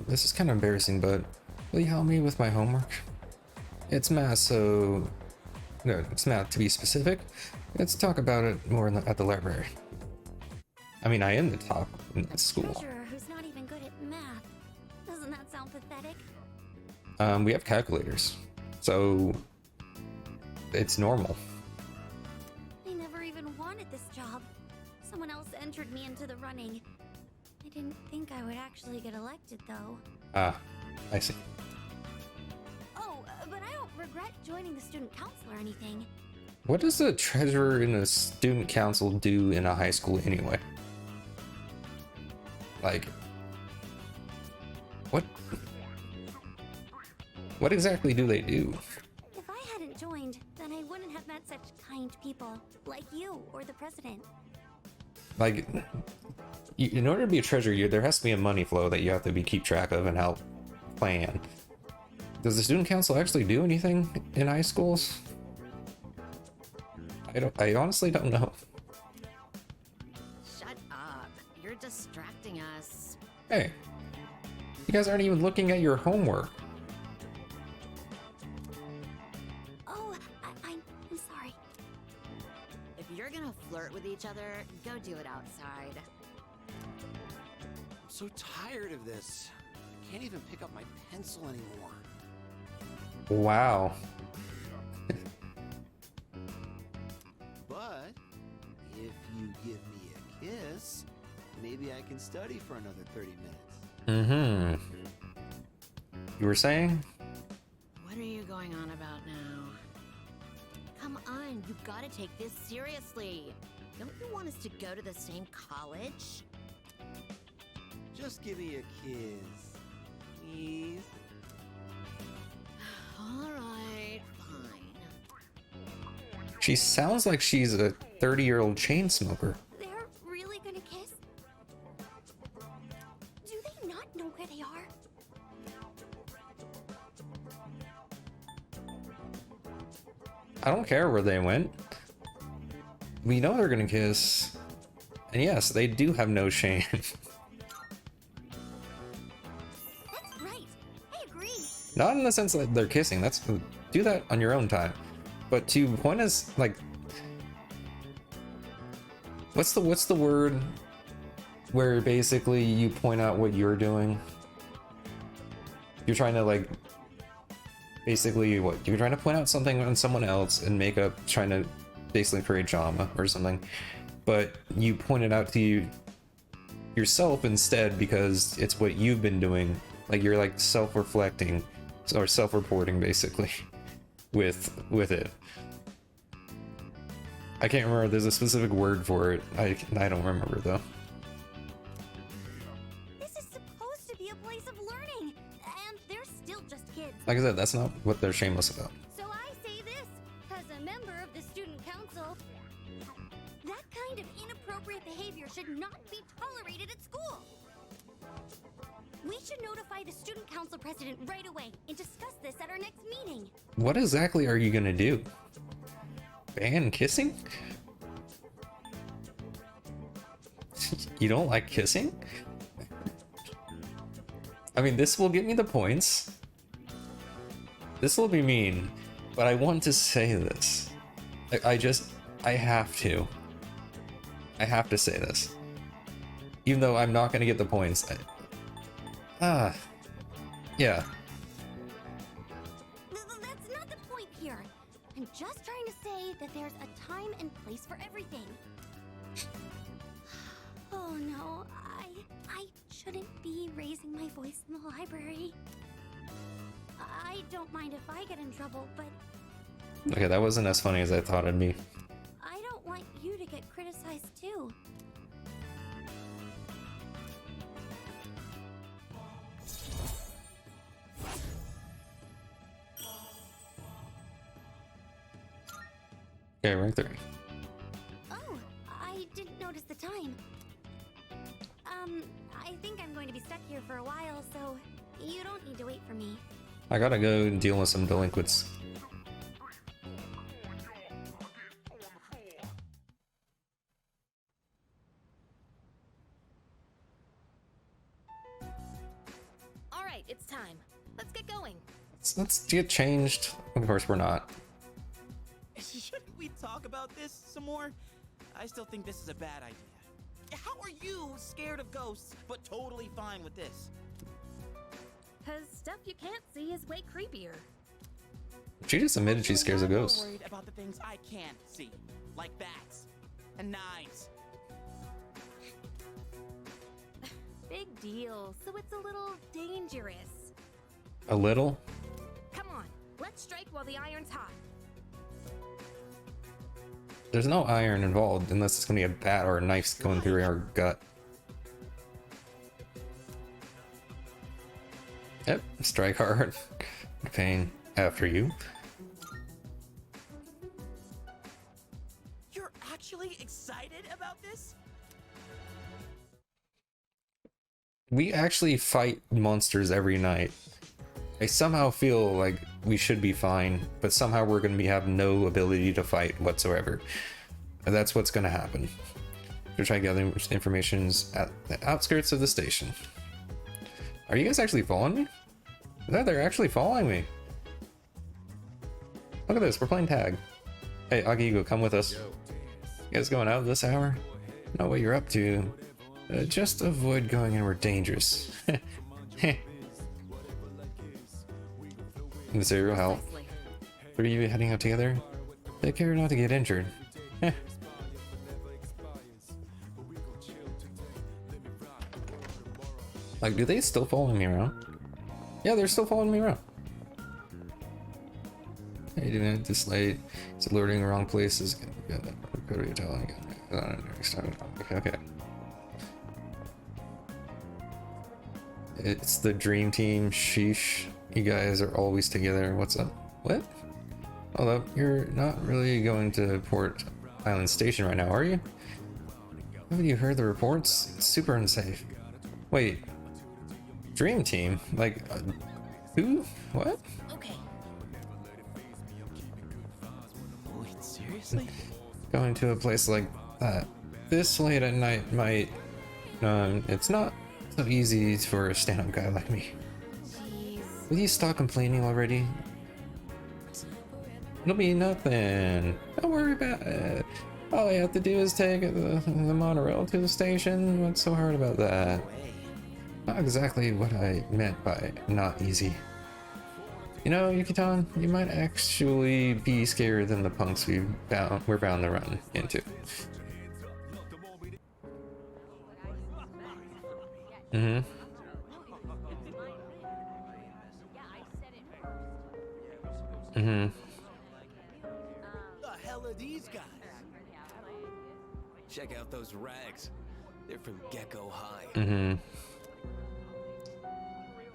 A: This is kind of embarrassing, but will you help me with my homework? It's math, so... No, it's math to be specific. Let's talk about it more at the library. I mean, I am the top in the school.
C: Treasurer who's not even good at math. Doesn't that sound pathetic?
A: We have calculators, so it's normal.
C: I never even wanted this job. Someone else entered me into the running. I didn't think I would actually get elected, though.
A: Ah, I see.
C: Oh, but I don't regret joining the student council or anything.
A: What does a treasurer in a student council do in a high school anyway? Like, what exactly do they do?
C: If I hadn't joined, then I wouldn't have met such kind people like you or the president.
A: Like, in order to be a treasurer, there has to be a money flow that you have to keep track of and help plan. Does the student council actually do anything in high schools? I honestly don't know.
L: Shut up. You're distracting us.
A: Hey, you guys aren't even looking at your homework.
C: Oh, I'm sorry.
L: If you're gonna flirt with each other, go do it outside.
I: I'm so tired of this. I can't even pick up my pencil anymore.
A: Wow.
D: But if you give me a kiss, maybe I can study for another 30 minutes.
A: You were saying?
L: What are you going on about now? Come on, you gotta take this seriously. Don't you want us to go to the same college?
D: Just give me a kiss, please.
L: Alright, fine.
A: She sounds like she's a 30-year-old chain smoker.
C: They're really gonna kiss? Do they not know where they are?
A: I don't care where they went. We know they're gonna kiss. And yes, they do have no shame.
C: That's right. I agree.
A: Not in the sense that they're kissing. Do that on your own time. But to point us like, what's the word where basically you point out what you're doing? You're trying to like basically what? You're trying to point out something on someone else and make up, trying to basically create drama or something. But you point it out to yourself instead because it's what you've been doing. Like you're like self-reflecting or self-reporting basically with it. I can't remember. There's a specific word for it. I don't remember though.
C: This is supposed to be a place of learning, and they're still just kids.
A: Like I said, that's not what they're shameless about.
C: So I say this, as a member of the student council, that kind of inappropriate behavior should not be tolerated at school. We should notify the student council president right away and discuss this at our next meeting.
A: What exactly are you gonna do? Ban kissing? You don't like kissing? I mean, this will give me the points. This will be mean, but I want to say this. I have to. I have to say this. Even though I'm not gonna get the points. Yeah.
C: That's not the point here. I'm just trying to say that there's a time and place for everything. Oh no, I shouldn't be raising my voice in the library. I don't mind if I get in trouble, but
A: Okay, that wasn't as funny as I thought it'd be.
C: I don't want you to get criticized too.
A: Okay, rank 3.
C: Oh, I didn't notice the time. I think I'm going to be stuck here for a while, so you don't need to wait for me.
A: I gotta go and deal with some delinquents.
K: Alright, it's time. Let's get going.
A: Let's get changed. Of course, we're not.
D: Shouldn't we talk about this some more? I still think this is a bad idea. How are you scared of ghosts, but totally fine with this?
K: Cause stuff you can't see is way creepier.
A: She just admitted she scares of
D: I'm
A: ghosts.
D: worried about the things I can't see, like bats and knives.
K: Big deal, so it's a little dangerous.
A: A little?
K: Come on, let's strike while the iron's hot.
A: There's no iron involved unless it's gonna be a bat or a knife going through our gut. Yep, strike hard. Pain after you.
D: You're actually excited about this?
A: we actually fight monsters every night. I somehow feel like we should be fine, but somehow we're going to have no ability to fight whatsoever. And that's what's going to happen. We're trying to gather information at the outskirts of the station. Are you guys actually following me? No, they're actually following me. Look at this, we're playing tag. Hey, Agigo, come with us. You guys going out this hour? Know what you're up to. Just avoid going anywhere dangerous. Zero health. Are you heading out together? Take care not to get injured. Like, do they still follow me around? Yeah, they're still following me around. Hey, doing this late. It's alerting the wrong places. Okay. It's the dream team. Sheesh. You guys are always together. What's up? What? Although you're not really going to Port Island Station right now, are you? Haven't you heard the reports? It's super unsafe. Wait. Dream team? Like, who? What?
L: Okay.
D: Wait, seriously?
A: Going to a place like that this late at night might... it's not so easy for a stand-up guy like me.
L: Jeez.
A: Will you stop complaining already? It'll be nothing. Don't worry about it. All you have to do is take the monorail to the station. What's so hard about that? Not exactly what I meant by not easy. You know, Yukitan, you might actually be scarier than the punks we're bound to run into. Mm-hmm. Mm-hmm.
I: The hell are these guys? Check out those rags. They're from Gecko High.
A: Mm-hmm.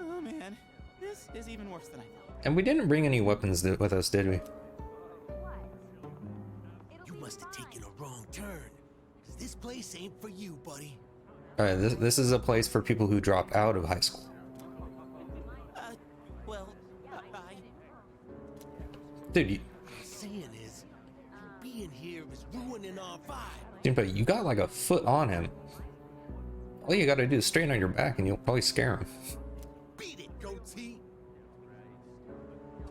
D: Oh man, this is even worse than I thought.
A: And we didn't bring any weapons with us, did we?
I: You must have taken a wrong turn. 'Cause this place ain't for you, buddy.
A: Alright, this is a place for people who dropped out of high school.
D: Well, I...
A: Dude,
I: What I'm saying is, you being here is ruining our vibe.
A: dude, but you got like a foot on him. All you gotta do is straighten on your back and you'll probably scare him.
I: Beat it, goatee.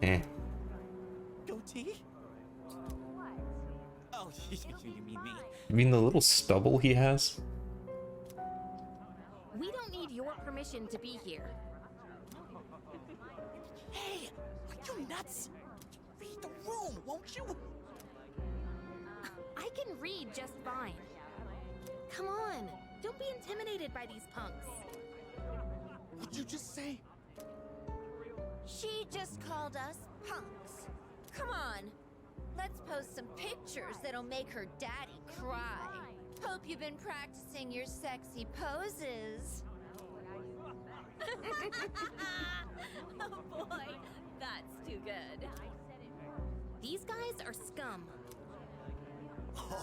A: Eh.
D: Goatee? Oh, you mean me?
A: You mean the little stubble he has?
K: We don't need your permission to be here.
D: Hey, are you nuts? Read the room, won't you?
K: I can read just fine. Come on, don't be intimidated by these punks.
D: What'd you just say?
L: She just called us punks. Come on. Let's post some pictures that'll make her daddy cry. Hope you've been practicing your sexy poses.
K: Oh boy, that's too good. These guys are scum.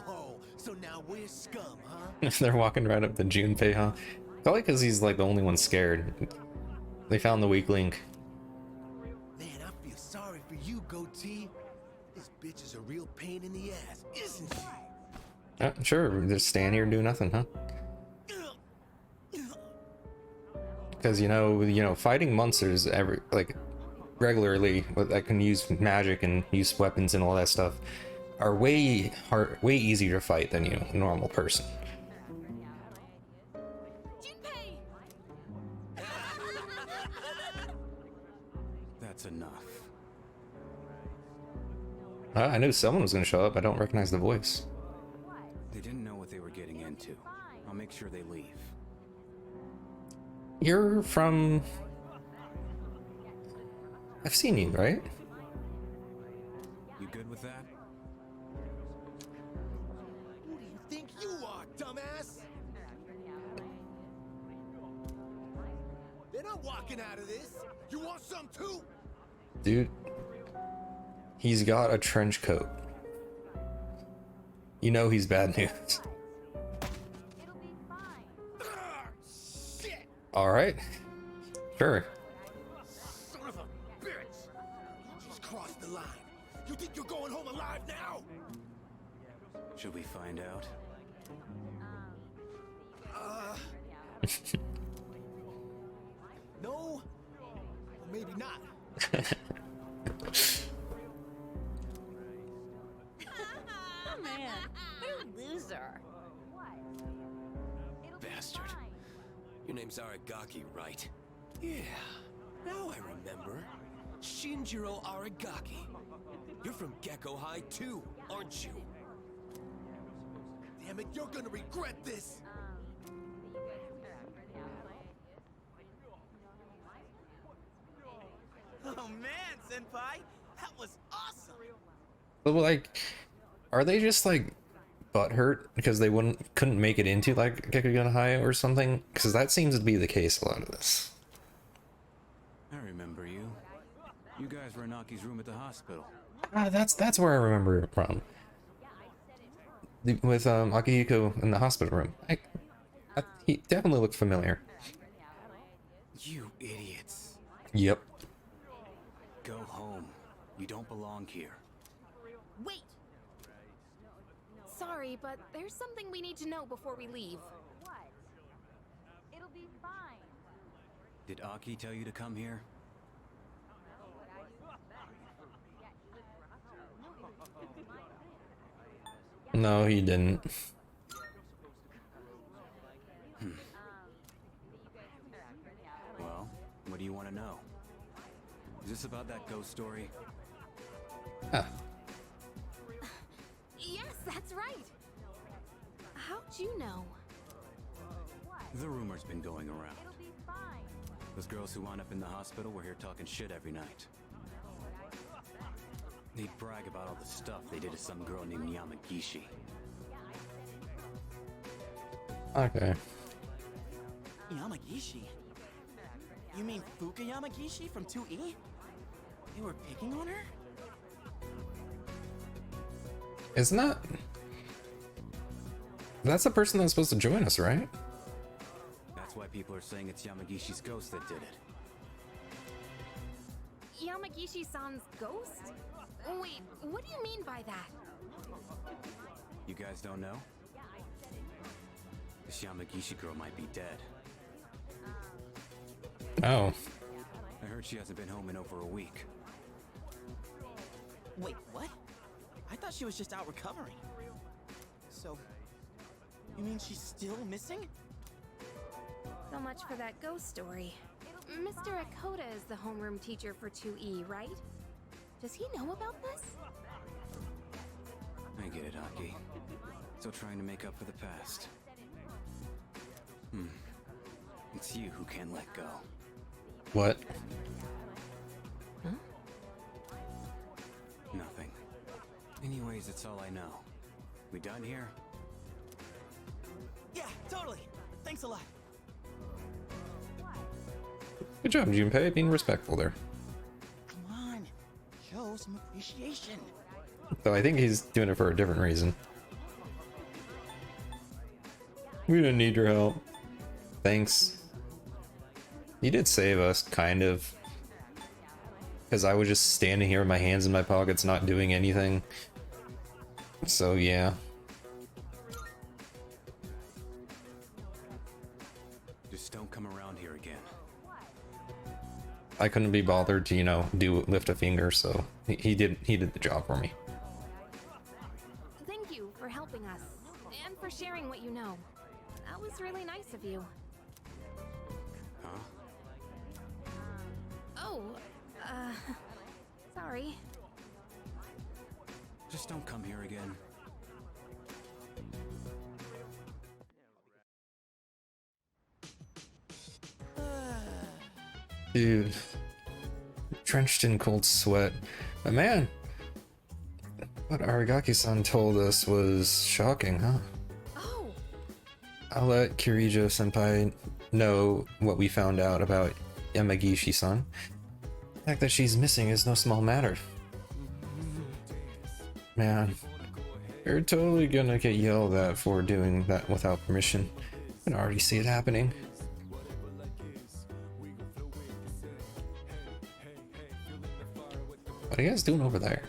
I: Oh, so now we're scum, huh?
A: They're walking right up to Junpei, huh? Probably because he's like the only one scared. They found the weak link.
I: Man, I feel sorry for you, goatee. This bitch is a real pain in the ass, isn't she?
A: Sure, just stand here and do nothing, huh? Because you know, fighting monsters regularly that can use magic and use weapons and all that stuff are way easier to fight than a normal person.
M: That's enough.
A: I knew someone was going to show up. I don't recognize the voice.
M: They didn't know what they were getting into. I'll make sure they leave.
A: You're from... I've seen you, right?
M: You good with that?
I: Who do you think you are, dumbass? They're not walking out of this. You want some too?
A: Dude, he's got a trench coat. You know he's bad news. All right. Sure.
D: Son of a bitch! You just crossed the line. You think you're going home alive now?
M: Should we find out?
D: No, maybe not.
L: Man, what a loser.
I: Bastard. Your name's Aragaki, right? Yeah, now I remember. Shinjiro Aragaki. You're from Gecko High too, aren't you?
D: Damn it, you're gonna regret this. Oh man, Senpai, that was awesome.
A: But like, are they just like butthurt because they couldn't make it into like Gekkoukan High or something? Because that seems to be the case a lot of this.
M: I remember you. You guys were in Aki's room at the hospital.
A: Ah, that's where I remember it from. With Akihiko in the hospital room. He definitely looked familiar.
M: You idiots.
A: Yep.
M: Go home. You don't belong here.
K: Wait! Sorry, but there's something we need to know before we leave.
C: It'll be fine.
M: Did Aki tell you to come here?
A: No, he didn't.
M: Well, what do you want to know? Is this about that ghost story?
A: Huh.
K: Yes, that's right! How'd you know?
M: The rumor's been going around. Those girls who wound up in the hospital were here talking shit every night. They'd brag about all the stuff they did to some girl named Yamagishi.
A: Okay.
D: Yamagishi? You mean Fuka Yamagishi from 2E? They were picking on her?
A: Isn't that... That's the person that's supposed to join us, right?
M: That's why people are saying it's Yamagishi's ghost that did it.
K: Yamagishi-san's ghost? Wait, what do you mean by that?
M: You guys don't know? This Yamagishi girl might be dead.
A: Oh.
M: I heard she hasn't been home in over a week.
D: Wait, what? I thought she was just out recovering. So, you mean she's still missing?
K: So much for that ghost story. Mr. Akota is the homeroom teacher for 2E, right? Does he know about this?
M: I get it, Aki. Still trying to make up for the past. It's you who can't let go.
A: What?
K: Huh?
M: Nothing. Anyways, it's all I know. We done here?
D: Yeah, totally. Thanks a lot.
A: Good job, Junpei, being respectful there.
D: Come on, show some appreciation.
A: Though I think he's doing it for a different reason. We didn't need your help. Thanks. You did save us, kind of. Because I was just standing here with my hands in my pockets, not doing anything. So, yeah.
M: Just don't come around here again.
A: I couldn't be bothered to, you know, lift a finger, so he did the job for me.
K: Thank you for helping us, and for sharing what you know. That was really nice of you.
M: Huh?
K: Oh, sorry.
M: Just don't come here again.
A: Dude. Drenched in cold sweat. But man, what Aragaki-san told us was shocking, huh?
K: Oh!
A: I'll let Kirijo-senpai know what we found out about Yamagishi-san. The fact that she's missing is no small matter. Man, you're totally gonna get yelled at for doing that without permission. I can already see it happening. What are you guys doing over there?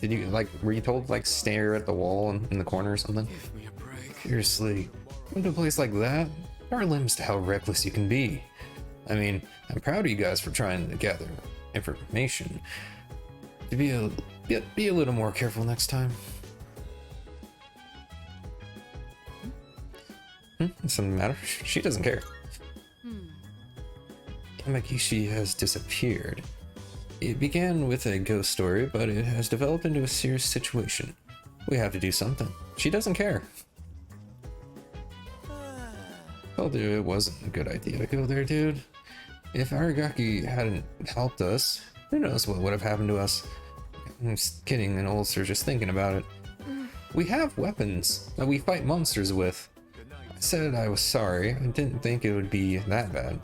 A: Did you, like, were you told to, like, stare at the wall in the corner or something?
F: Give me a break.
A: Seriously, come to a place like that? There are limits to how reckless you can be. I mean, I'm proud of you guys for trying to gather information. To be a little more careful next time. Something the matter? She doesn't care. Yamagishi has disappeared. It began with a ghost story, but it has developed into a serious situation. We have to do something. She doesn't care. Told you it wasn't a good idea to go there, dude. If Aragaki hadn't helped us, who knows what would have happened to us. I'm just getting an ulcer just thinking about it. We have weapons that we fight monsters with. I said I was sorry. I didn't think it would be that bad.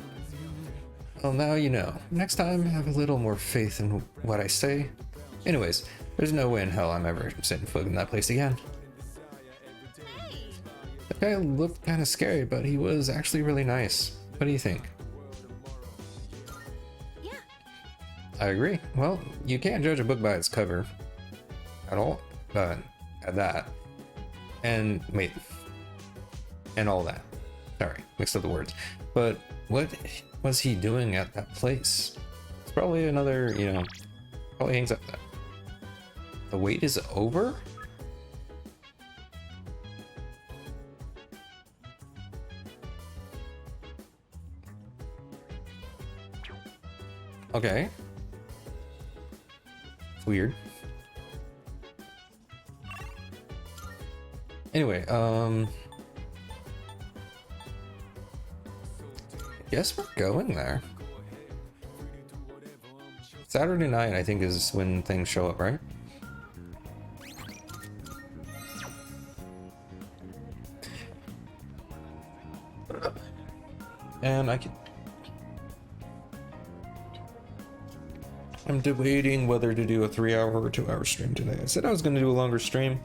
A: Well, now you know. Next time, have a little more faith in what I say. Anyways, there's no way in hell I'm ever setting foot in that place again. That guy looked kind of scary, but he was actually really nice. What do you think?
K: Yeah.
A: I agree. Well, you can't judge a book by its cover. At all. At that. And, wait. And all that. Sorry, mixed up the words. But, what was he doing at that place? It's probably another, you know, probably hangs up there. The wait is over? Okay. It's weird. Anyway, guess we're going there. Saturday night, I think, is when things show up, right? And I'm debating whether to do a 3-hour or 2-hour stream today. I said I was going to do a longer stream.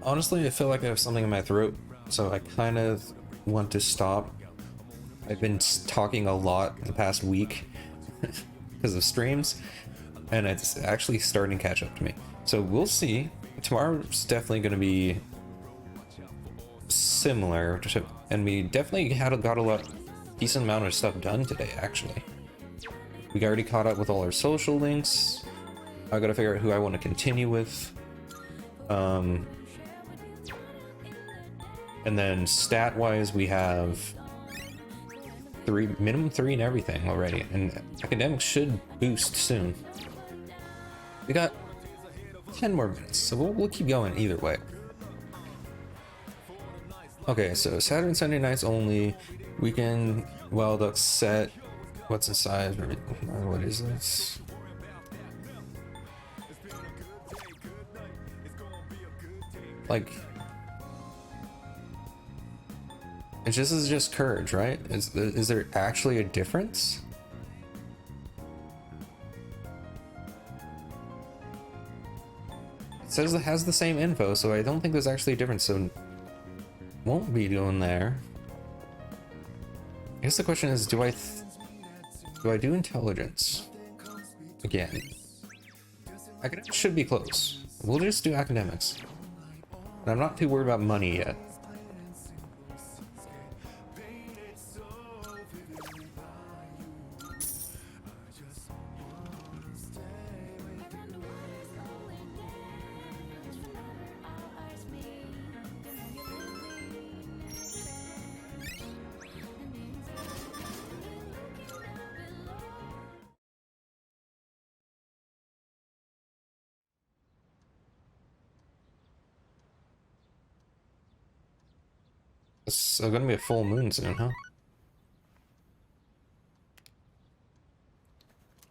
A: Honestly, I feel like I have something in my throat, so I kind of want to stop. I've been talking a lot the past week because of streams, and it's actually starting to catch up to me. So we'll see. Tomorrow's definitely going to be similar, and we definitely got a decent amount of stuff done today, actually. We already caught up with all our social links. I gotta figure out who I want to continue with. And then stat-wise, we have minimum 3 and everything already, and academics should boost soon. We got 10 more minutes, so we'll keep going either way. Okay, so Saturday and Sunday nights only. Weekend Wild Duck set. What's the size? What is this? Like, this is just Courage, right? Is there actually a difference? It says it has the same info, so I don't think there's actually a difference, so won't be doing there. I guess the question is, do I do intelligence again? Academics should be close. We'll just do academics. And I'm not too worried about money yet. It's gonna be a full moon soon, huh?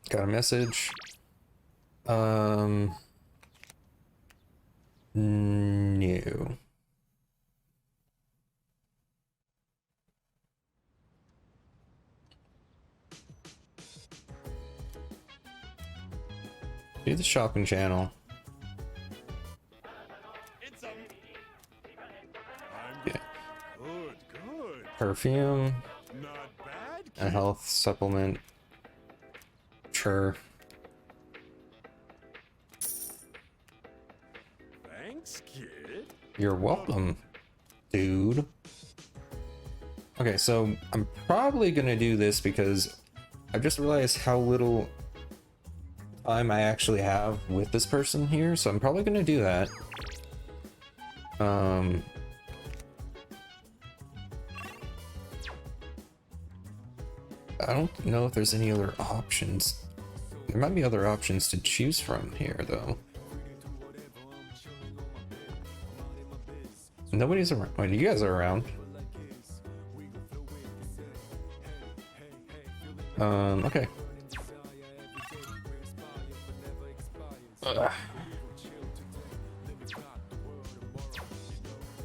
A: Got a message. No. Do the shopping channel. Yeah.
G: Good.
A: Perfume.
G: Not bad.
A: A health supplement. Sure. You're welcome, dude. Okay, so I'm probably gonna do this because I just realized how little time I actually have with this person here, so I'm probably gonna do that. I don't know if there's any other options. There might be other options to choose from here, though. Nobody's around. Wait, you guys are around. Okay. Ugh.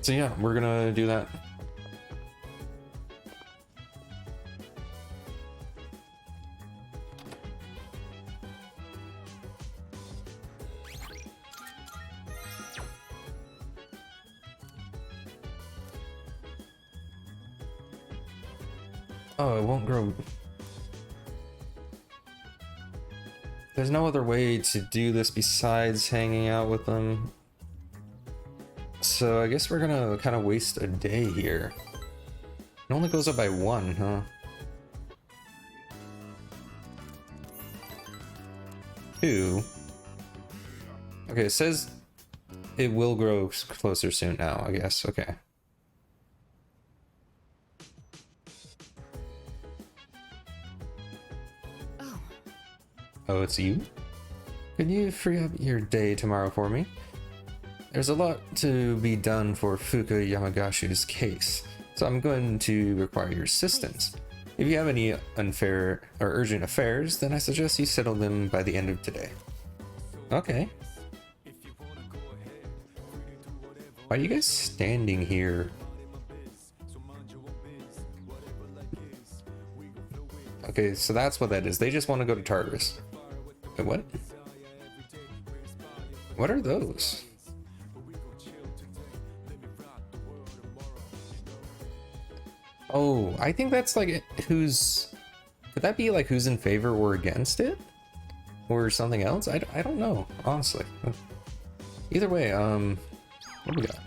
A: So yeah, we're gonna do that. Oh, it won't grow. There's no other way to do this besides hanging out with them. So I guess we're gonna kind of waste a day here. It only goes up by 1, huh? 2. Okay, it says it will grow closer soon now, I guess. Okay. Oh, it's you? Can you free up your day tomorrow for me? There's a lot to be done for Fuka Yamagashi's case, so I'm going to require your assistance. If you have any unfair or urgent affairs, then I suggest you settle them by the end of today. Okay. Why are you guys standing here? Okay, so that's what that is. They just want to go to Tartarus. Wait, what? What are those? Oh, I think that's like who's... Could that be like who's in favor or against it? Or something else? I don't know, honestly. Either way, what do we got?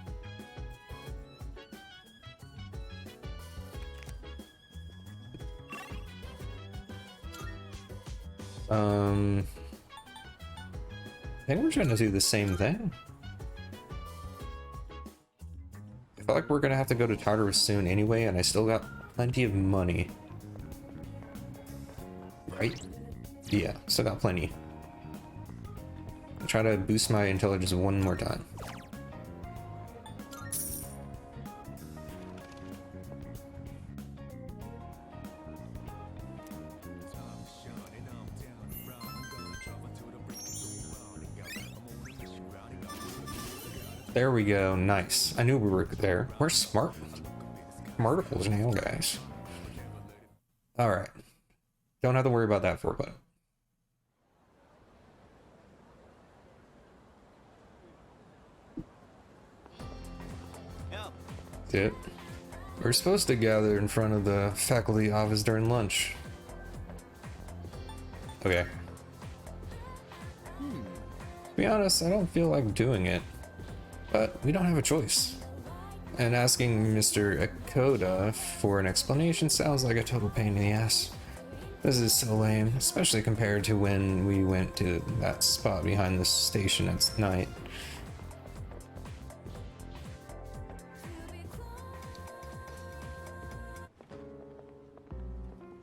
A: I think we're trying to do the same thing. I feel like we're gonna have to go to Tartarus soon anyway, and I still got plenty of money. Right? Yeah, still got plenty. I'll try to boost my intelligence one more time. There we go, nice. I knew we were there. We're smart. Smartables now, guys. Alright. Don't have to worry about that for a bit. Yep. We're supposed to gather in front of the faculty office during lunch. Okay. To be honest, I don't feel like doing it. But we don't have a choice. And asking Mr. Akoda for an explanation sounds like a total pain in the ass. This is so lame, especially compared to when we went to that spot behind the station at night.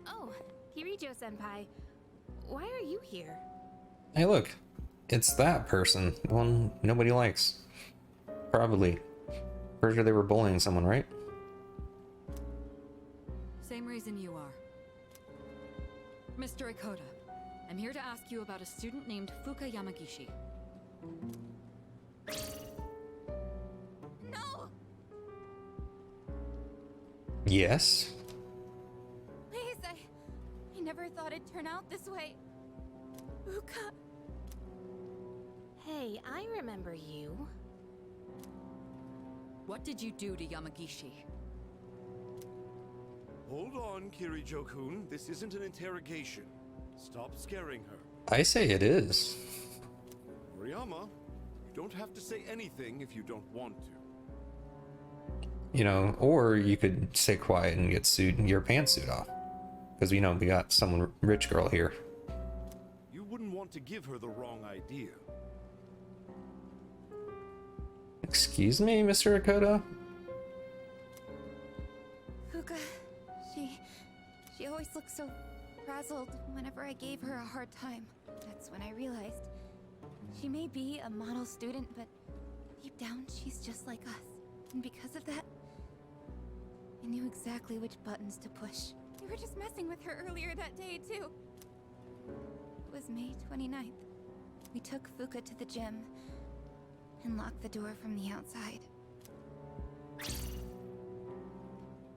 K: Oh, Kirijo-senpai. Why are you here?
A: Hey look, it's that person, the one nobody likes. Probably. Pretty sure they were bullying someone, right?
E: Same reason you are. Mr. Akoda, I'm here to ask you about a student named Fuka Yamagishi.
L: No!
A: Yes?
L: Please, I never thought it'd turn out this way. Fuka.
K: Hey, I remember you.
E: What did you do to Yamagishi?
G: Hold on, Kirijo-kun. This isn't an interrogation. Stop scaring her.
A: I say it is.
G: Moriyama, you don't have to say anything if you don't want to.
A: You know, or you could stay quiet and get sued and your pantsuit off. Because we know we got some rich girl here.
G: You wouldn't want to give her the wrong idea.
A: Excuse me, Mr. Akota?
L: Fuka, she always looks so frazzled whenever I gave her a hard time. That's when I realized she may be a model student, but deep down she's just like us. And because of that, I knew exactly which buttons to push. We were just messing with her earlier that day, too. It was May 29th. We took Fuka to the gym and locked the door from the outside.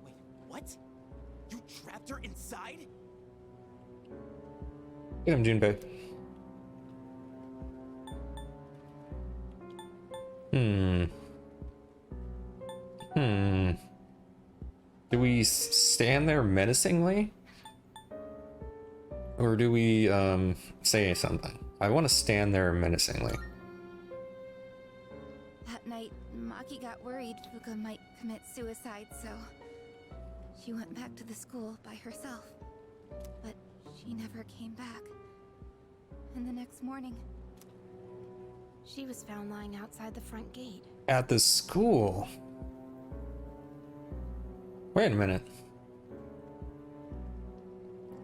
D: Wait, what? You trapped her inside?
A: Get him, Junpei. Do we stand there menacingly? Or do we, say something? I want to stand there menacingly.
L: That night, Maki got worried Fuka might commit suicide, so she went back to the school by herself. But she never came back. And the next morning,
K: She was found lying outside the front gate.
A: At the school? Wait a minute.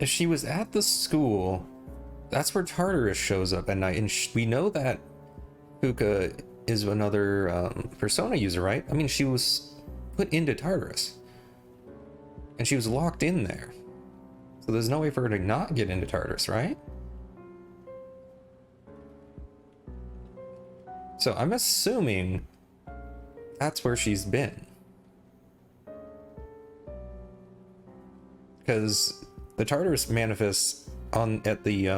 A: If she was at the school, that's where Tartarus shows up at night, and we know that Fuka is another Persona user, right? I mean, she was put into Tartarus, and she was locked in there, so there's no way for her to not get into Tartarus, right? So I'm assuming that's where she's been, because the Tartarus manifests on at the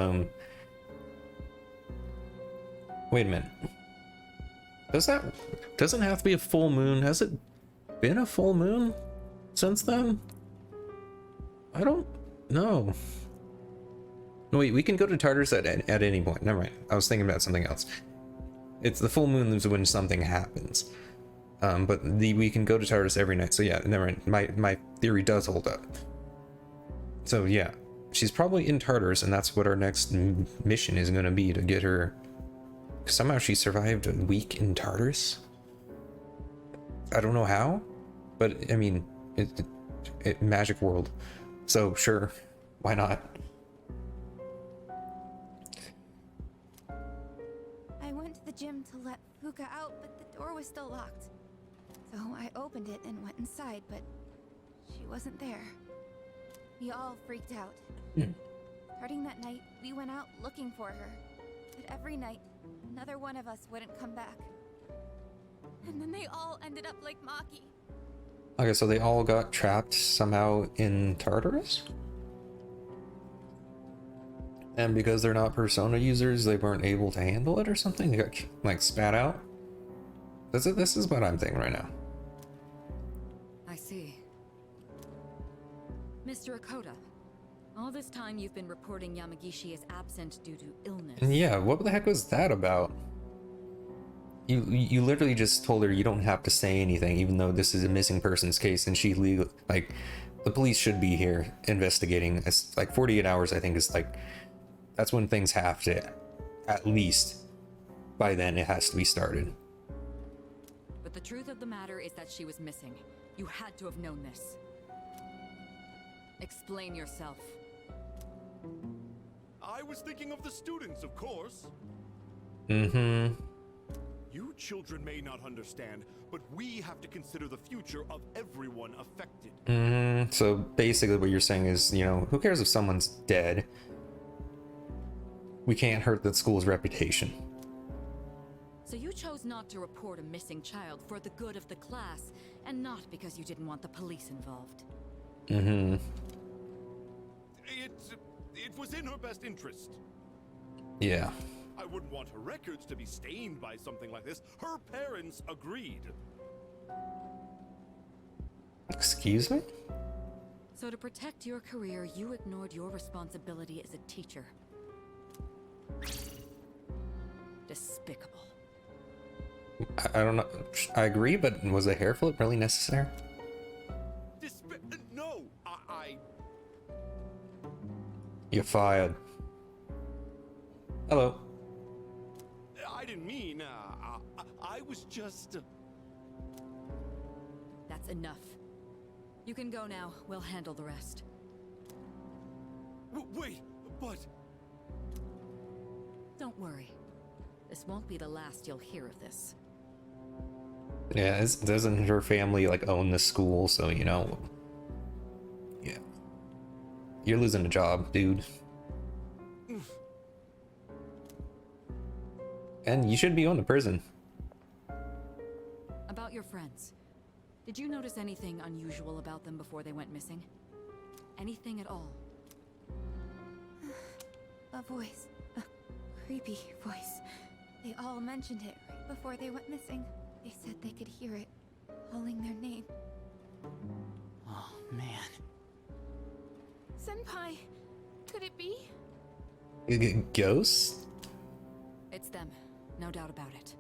A: wait a minute. Doesn't have to be a full moon? Has it been a full moon since then? I don't know. No, wait, we can go to Tartarus at any point. Never mind. I was thinking about something else. It's the full moon is when something happens. But we can go to Tartarus every night. So yeah, never mind. My theory does hold up. So yeah, she's probably in Tartarus, and that's what our next mission is going to be, to get her. Somehow she survived a week in Tartarus. I don't know how, but I mean, it magic world. So sure, why not?
L: I went to the gym to let Fuka out, but the door was still locked. So I opened it and went inside, but she wasn't there. We all freaked out. Starting that night, we went out looking for her. But every night, another one of us wouldn't come back. And then they all ended up like Maki.
A: Okay, so they all got trapped somehow in Tartarus? And because they're not Persona users, they weren't able to handle it or something? They got, like, spat out? This is what I'm thinking right now.
E: I see. Mr. Akota, all this time you've been reporting Yamagishi is absent due to illness.
A: Yeah, what the heck was that about? You literally just told her you don't have to say anything, even though this is a missing persons case, and she like, the police should be here investigating. It's like 48 hours, I think, is like, that's when things have to, at least by then it has to be started.
E: But the truth of the matter is that she was missing. You had to have known this. Explain yourself.
G: I was thinking of the students, of course.
A: Mm-hmm.
G: You children may not understand, but we have to consider the future of everyone affected.
A: Mm-hmm. So basically what you're saying is, you know, who cares if someone's dead? We can't hurt the school's reputation.
E: So you chose not to report a missing child for the good of the class, and not because you didn't want the police involved.
A: Mm-hmm.
G: It was in her best interest.
A: Yeah.
G: I wouldn't want her records to be stained by something like this. Her parents agreed.
A: Excuse me?
E: So to protect your career, you ignored your responsibility as a teacher. Despicable.
A: I don't know. I agree, but was a hair flip really necessary?
G: No,
A: You're fired. Hello.
G: I didn't mean, I was just...
E: That's enough. You can go now. We'll handle the rest.
G: Wait, but...
E: Don't worry. This won't be the last you'll hear of this.
A: Yeah, doesn't her family like own the school? So you know. Yeah. You're losing a job, dude. And you should be going to prison.
E: About your friends. Did you notice anything unusual about them before they went missing? Anything at all?
C: A voice. A creepy voice. They all mentioned it right before they went missing. They said they could hear it, calling their name.
D: Oh, man.
K: Senpai, could it be?
A: Ghosts?
E: It's them. No doubt about it.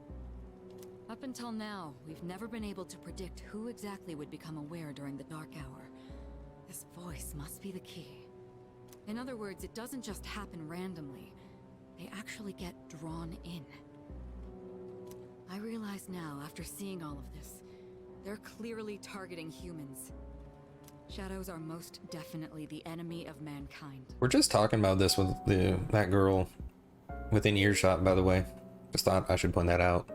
E: Up until now, we've never been able to predict who exactly would become aware during the dark hour. This voice must be the key. In other words, it doesn't just happen randomly. They actually get drawn in. I realize now, after seeing all of this, they're clearly targeting humans. Shadows are most definitely the enemy of mankind.
A: We're just talking about this with that girl within earshot, by the way. Just thought I should point that out.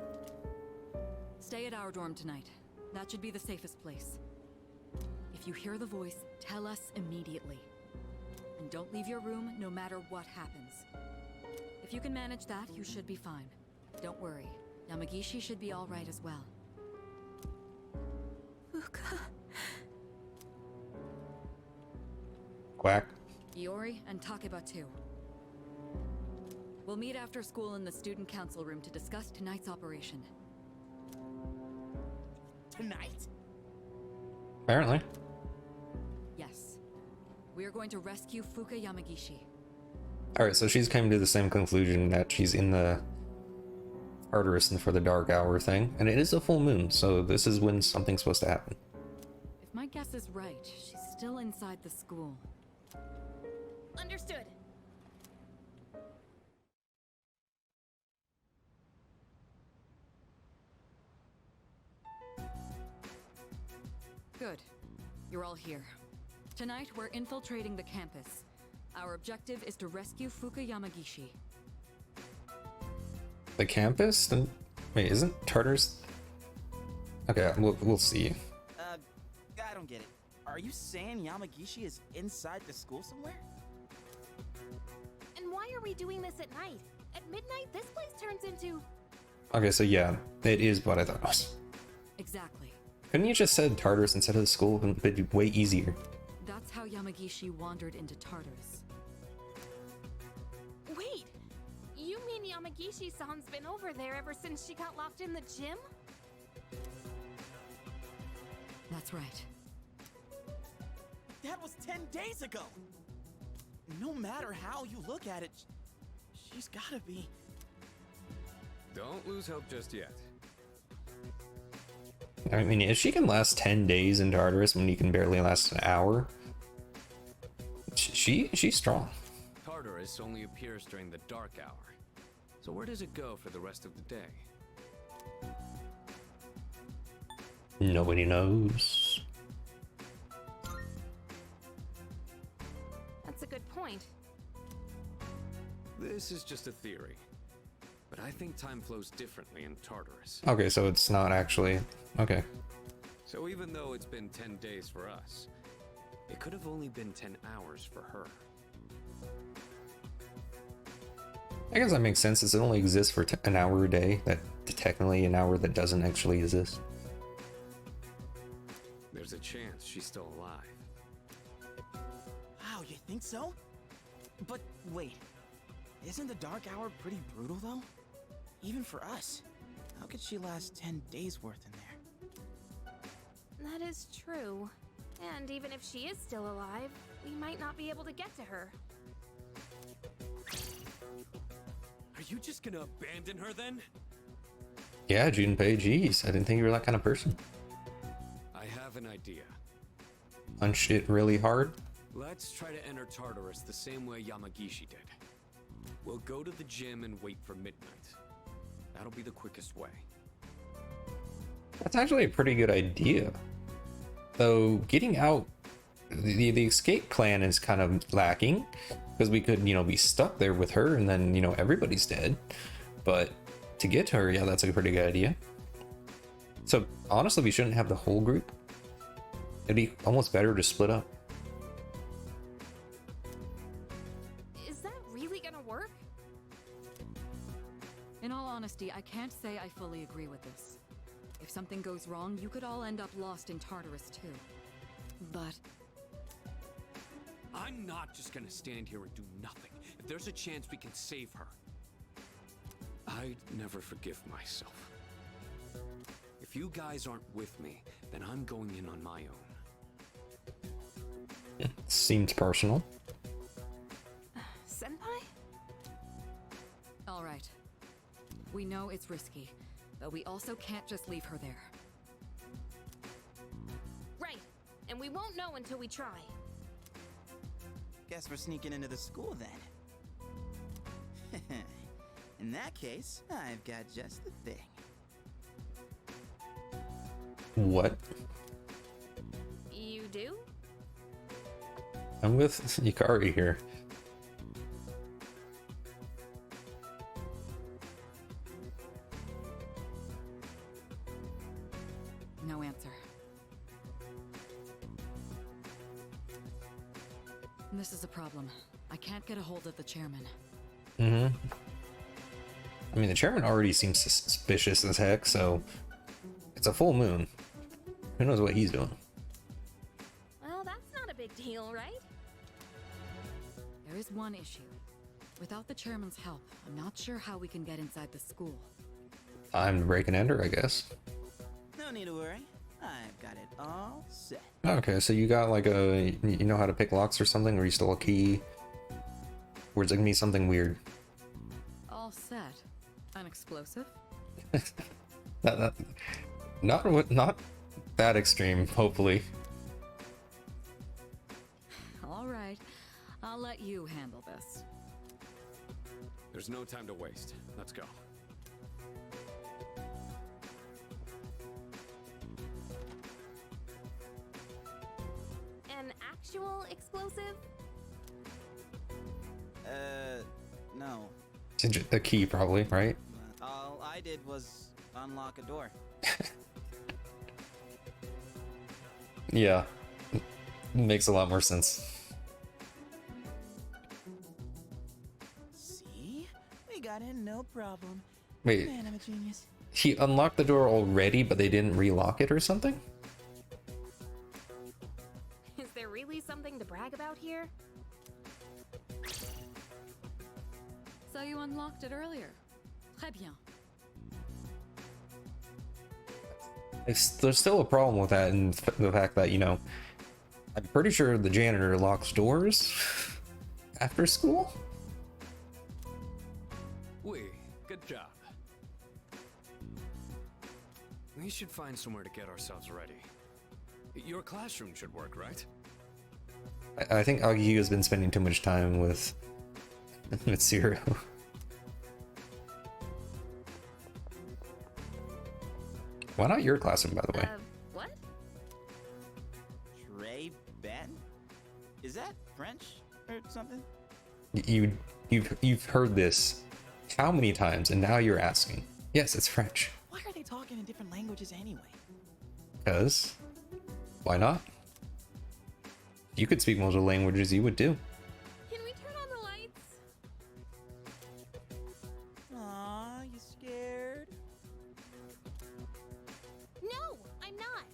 E: Stay at our dorm tonight. That should be the safest place. If you hear the voice, tell us immediately. And don't leave your room no matter what happens. If you can manage that, you should be fine. Don't worry. Yamagishi should be all right as well.
C: Fuka.
A: Quack.
E: Iori and Takeba too. We'll meet after school in the student council room to discuss tonight's operation.
D: Tonight?
A: Apparently.
E: Yes. We are going to rescue Fuka Yamagishi.
A: Alright, so she's coming to the same conclusion that she's in the Tartarus for the dark hour thing. And it is a full moon, so this is when something's supposed to happen.
E: If my guess is right, she's still inside the school.
K: Understood.
E: Good. You're all here. Tonight, we're infiltrating the campus. Our objective is to rescue Fuka Yamagishi.
A: The campus? Then wait, isn't Tartarus? Okay, we'll see.
D: I don't get it. Are you saying Yamagishi is inside the school somewhere?
K: And why are we doing this at night? At midnight, this place turns into...
A: Okay, so yeah, it is what I thought it was.
E: Exactly.
A: Couldn't you just said Tartarus instead of the school? It'd be way easier.
E: That's how Yamagishi wandered into Tartarus.
K: Wait! You mean Yamagishi-san's been over there ever since she got locked in the gym?
E: That's right.
D: That was 10 days ago! No matter how you look at it, she's gotta be...
F: Don't lose hope just yet.
A: I mean, if she can last 10 days in Tartarus when you can barely last an hour, she's strong.
F: Tartarus only appears during the dark hour. So where does it go for the rest of the day?
A: Nobody knows.
K: That's a good point.
F: This is just a theory. But I think time flows differently in Tartarus.
A: Okay, so it's not actually... Okay.
F: So even though it's been 10 days for us, it could have only been 10 hours for her.
A: I guess that makes sense, since it only exists for an hour a day. That technically an hour that doesn't actually exist.
F: There's a chance she's still alive.
D: Wow, you think so? But wait, isn't the dark hour pretty brutal though? Even for us. How could she last 10 days worth in there?
K: That is true. And even if she is still alive, we might not be able to get to her.
F: Are you just gonna abandon her then?
A: Yeah, Junpei, jeez, I didn't think you were that kind of person.
F: I have an idea.
A: punch it really hard.
F: Let's try to enter Tartarus the same way Yamagishi did. We'll go to the gym and wait for midnight. That'll be the quickest way.
A: That's actually a pretty good idea. Though getting out, the escape plan is kind of lacking, because we could, you know, be stuck there with her and then, you know, everybody's dead. But to get to her, yeah, that's a pretty good idea. So honestly, we shouldn't have the whole group. It'd be almost better to split up.
K: Is that really gonna work?
E: In all honesty, I can't say I fully agree with this. If something goes wrong, you could all end up lost in Tartarus too. But
F: I'm not just gonna stand here and do nothing. If there's a chance we can save her, I'd never forgive myself. If you guys aren't with me, then I'm going in on my own.
A: Seems personal.
K: Senpai?
E: all right. We know it's risky, but we also can't just leave her there.
K: Right. And we won't know until we try.
D: Guess we're sneaking into the school then. In that case, I've got just the thing.
A: What?
K: You do?
A: I'm with Yukari here.
E: No answer. This is a problem. I can't get a hold of the chairman.
A: Mm-hmm. I mean, the chairman already seems suspicious as heck, so it's a full moon. Who knows what he's doing?
K: Well, that's not a big deal, right?
E: There is one issue. Without the chairman's help, I'm not sure how we can get inside the school.
A: Time to break and enter, I guess.
D: No need to worry. I've got it all set.
A: Okay, so you got like a, you know how to pick locks or something, or you stole a key? Or is it gonna be something weird?
E: All set. An explosive?
A: Not that extreme, hopefully.
E: All right. I'll let you handle this.
F: There's no time to waste. Let's go.
K: An actual explosive?
D: No.
A: The key, probably, right?
D: All I did was unlock a door.
A: Yeah. Makes a lot more sense.
D: See? We got in no problem.
A: Wait.
D: Man, I'm a genius.
A: He unlocked the door already, but they didn't relock it or something?
K: Is there really something to brag about here?
E: So you unlocked it earlier. Très bien.
A: There's still a problem with that, and the fact that, you know, I'm pretty sure the janitor locks doors after school.
F: Good job. We should find somewhere to get ourselves ready. Your classroom should work, right?
A: I think Agi has been spending too much time with Mitsuru. Why not your classroom, by the way?
K: What?
D: Trey Ben? Is that French or something?
A: You've heard this how many times, and now you're asking. Yes, it's French.
D: Why are they talking in different languages anyway?
A: Because why not? If you could speak multiple languages, you would too.
K: Can we turn on the lights?
D: Aw, you scared?
K: No, I'm not.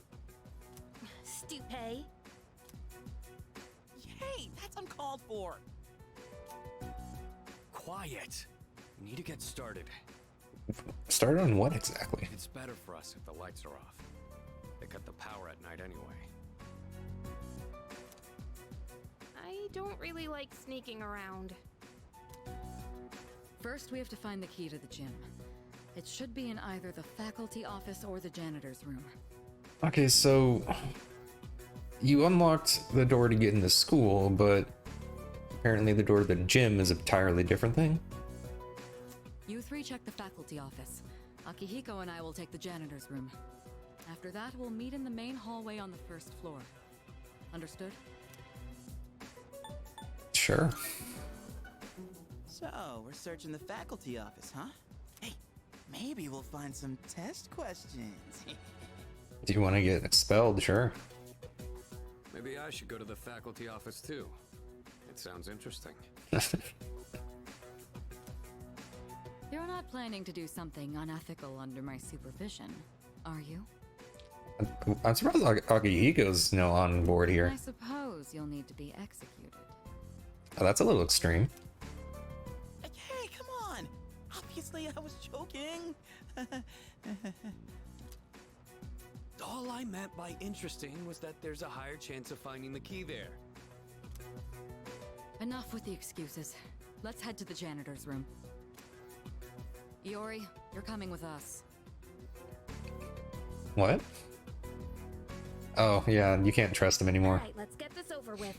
K: Stupid.
D: Hey, that's uncalled for.
F: Quiet. We need to get started.
A: Started on what exactly?
F: It's better for us if the lights are off. They cut the power at night anyway.
K: I don't really like sneaking around.
E: First, we have to find the key to the gym. It should be in either the faculty office or the janitor's room.
A: Okay, so you unlocked the door to get into school, but apparently the door to the gym is an entirely different thing.
E: You three check the faculty office. Akihiko and I will take the janitor's room. After that, we'll meet in the main hallway on the first floor. Understood?
A: Sure.
D: So, we're searching the faculty office, huh? Hey, maybe we'll find some test questions.
A: Do you want to get expelled? Sure.
F: Maybe I should go to the faculty office too. It sounds interesting.
E: You're not planning to do something unethical under my supervision, are you?
A: I'm surprised Akihiko's on board here.
E: I suppose you'll need to be executed.
A: Oh, that's a little extreme.
D: Hey, come on! Obviously, I was joking.
F: All I meant by interesting was that there's a higher chance of finding the key there.
E: Enough with the excuses. Let's head to the janitor's room. Iori, you're coming with us.
A: What? Oh, yeah, you can't trust him anymore.
K: Alright, let's get this over with.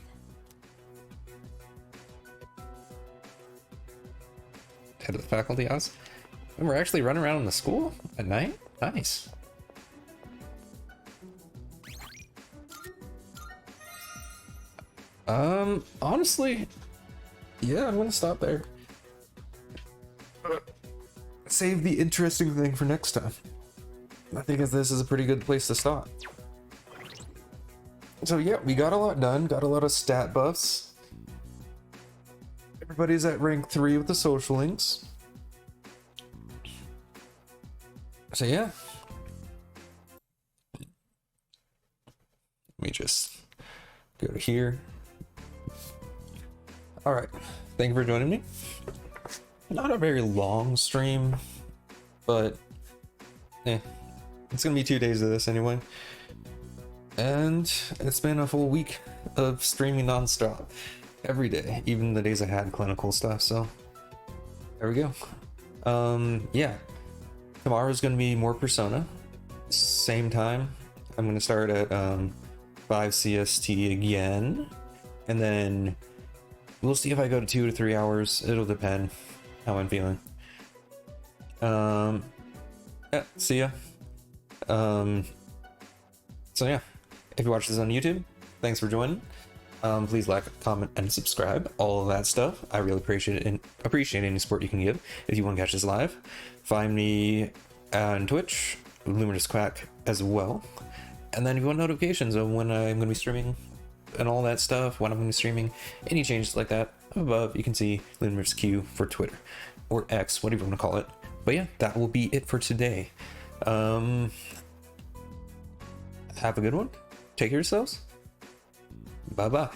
A: Head to the faculty house? And we're actually running around in the school at night? Nice. Honestly, yeah, I'm gonna stop there. Save the interesting thing for next time. I think this is a pretty good place to stop. So yeah, we got a lot done, got a lot of stat buffs. Everybody's at rank 3 with the social links. So yeah. Let me just go to here. Alright, thank you for joining me. Not a very long stream, but it's gonna be 2 days of this anyway. And it's been a full week of streaming non-stop every day, even the days I had clinical stuff, so there we go. Yeah, tomorrow's gonna be more Persona, same time. I'm gonna start at 5 CST again, and then we'll see if I go to 2 to 3 hours. It'll depend how I'm feeling. Yeah, see ya. So yeah, if you watch this on YouTube, thanks for joining. Please like, comment, and subscribe. All of that stuff. I really appreciate it and appreciate any support you can give. If you want to catch this live, find me on Twitch, Luminous Quack as well. And then if you want notifications of when I'm going to be streaming and all that stuff, when I'm going to be streaming, any changes like that, above you can see Luminous Q for Twitter or X, whatever you want to call it. But yeah, that will be it for today. Have a good one. Take care of yourselves. Bye bye.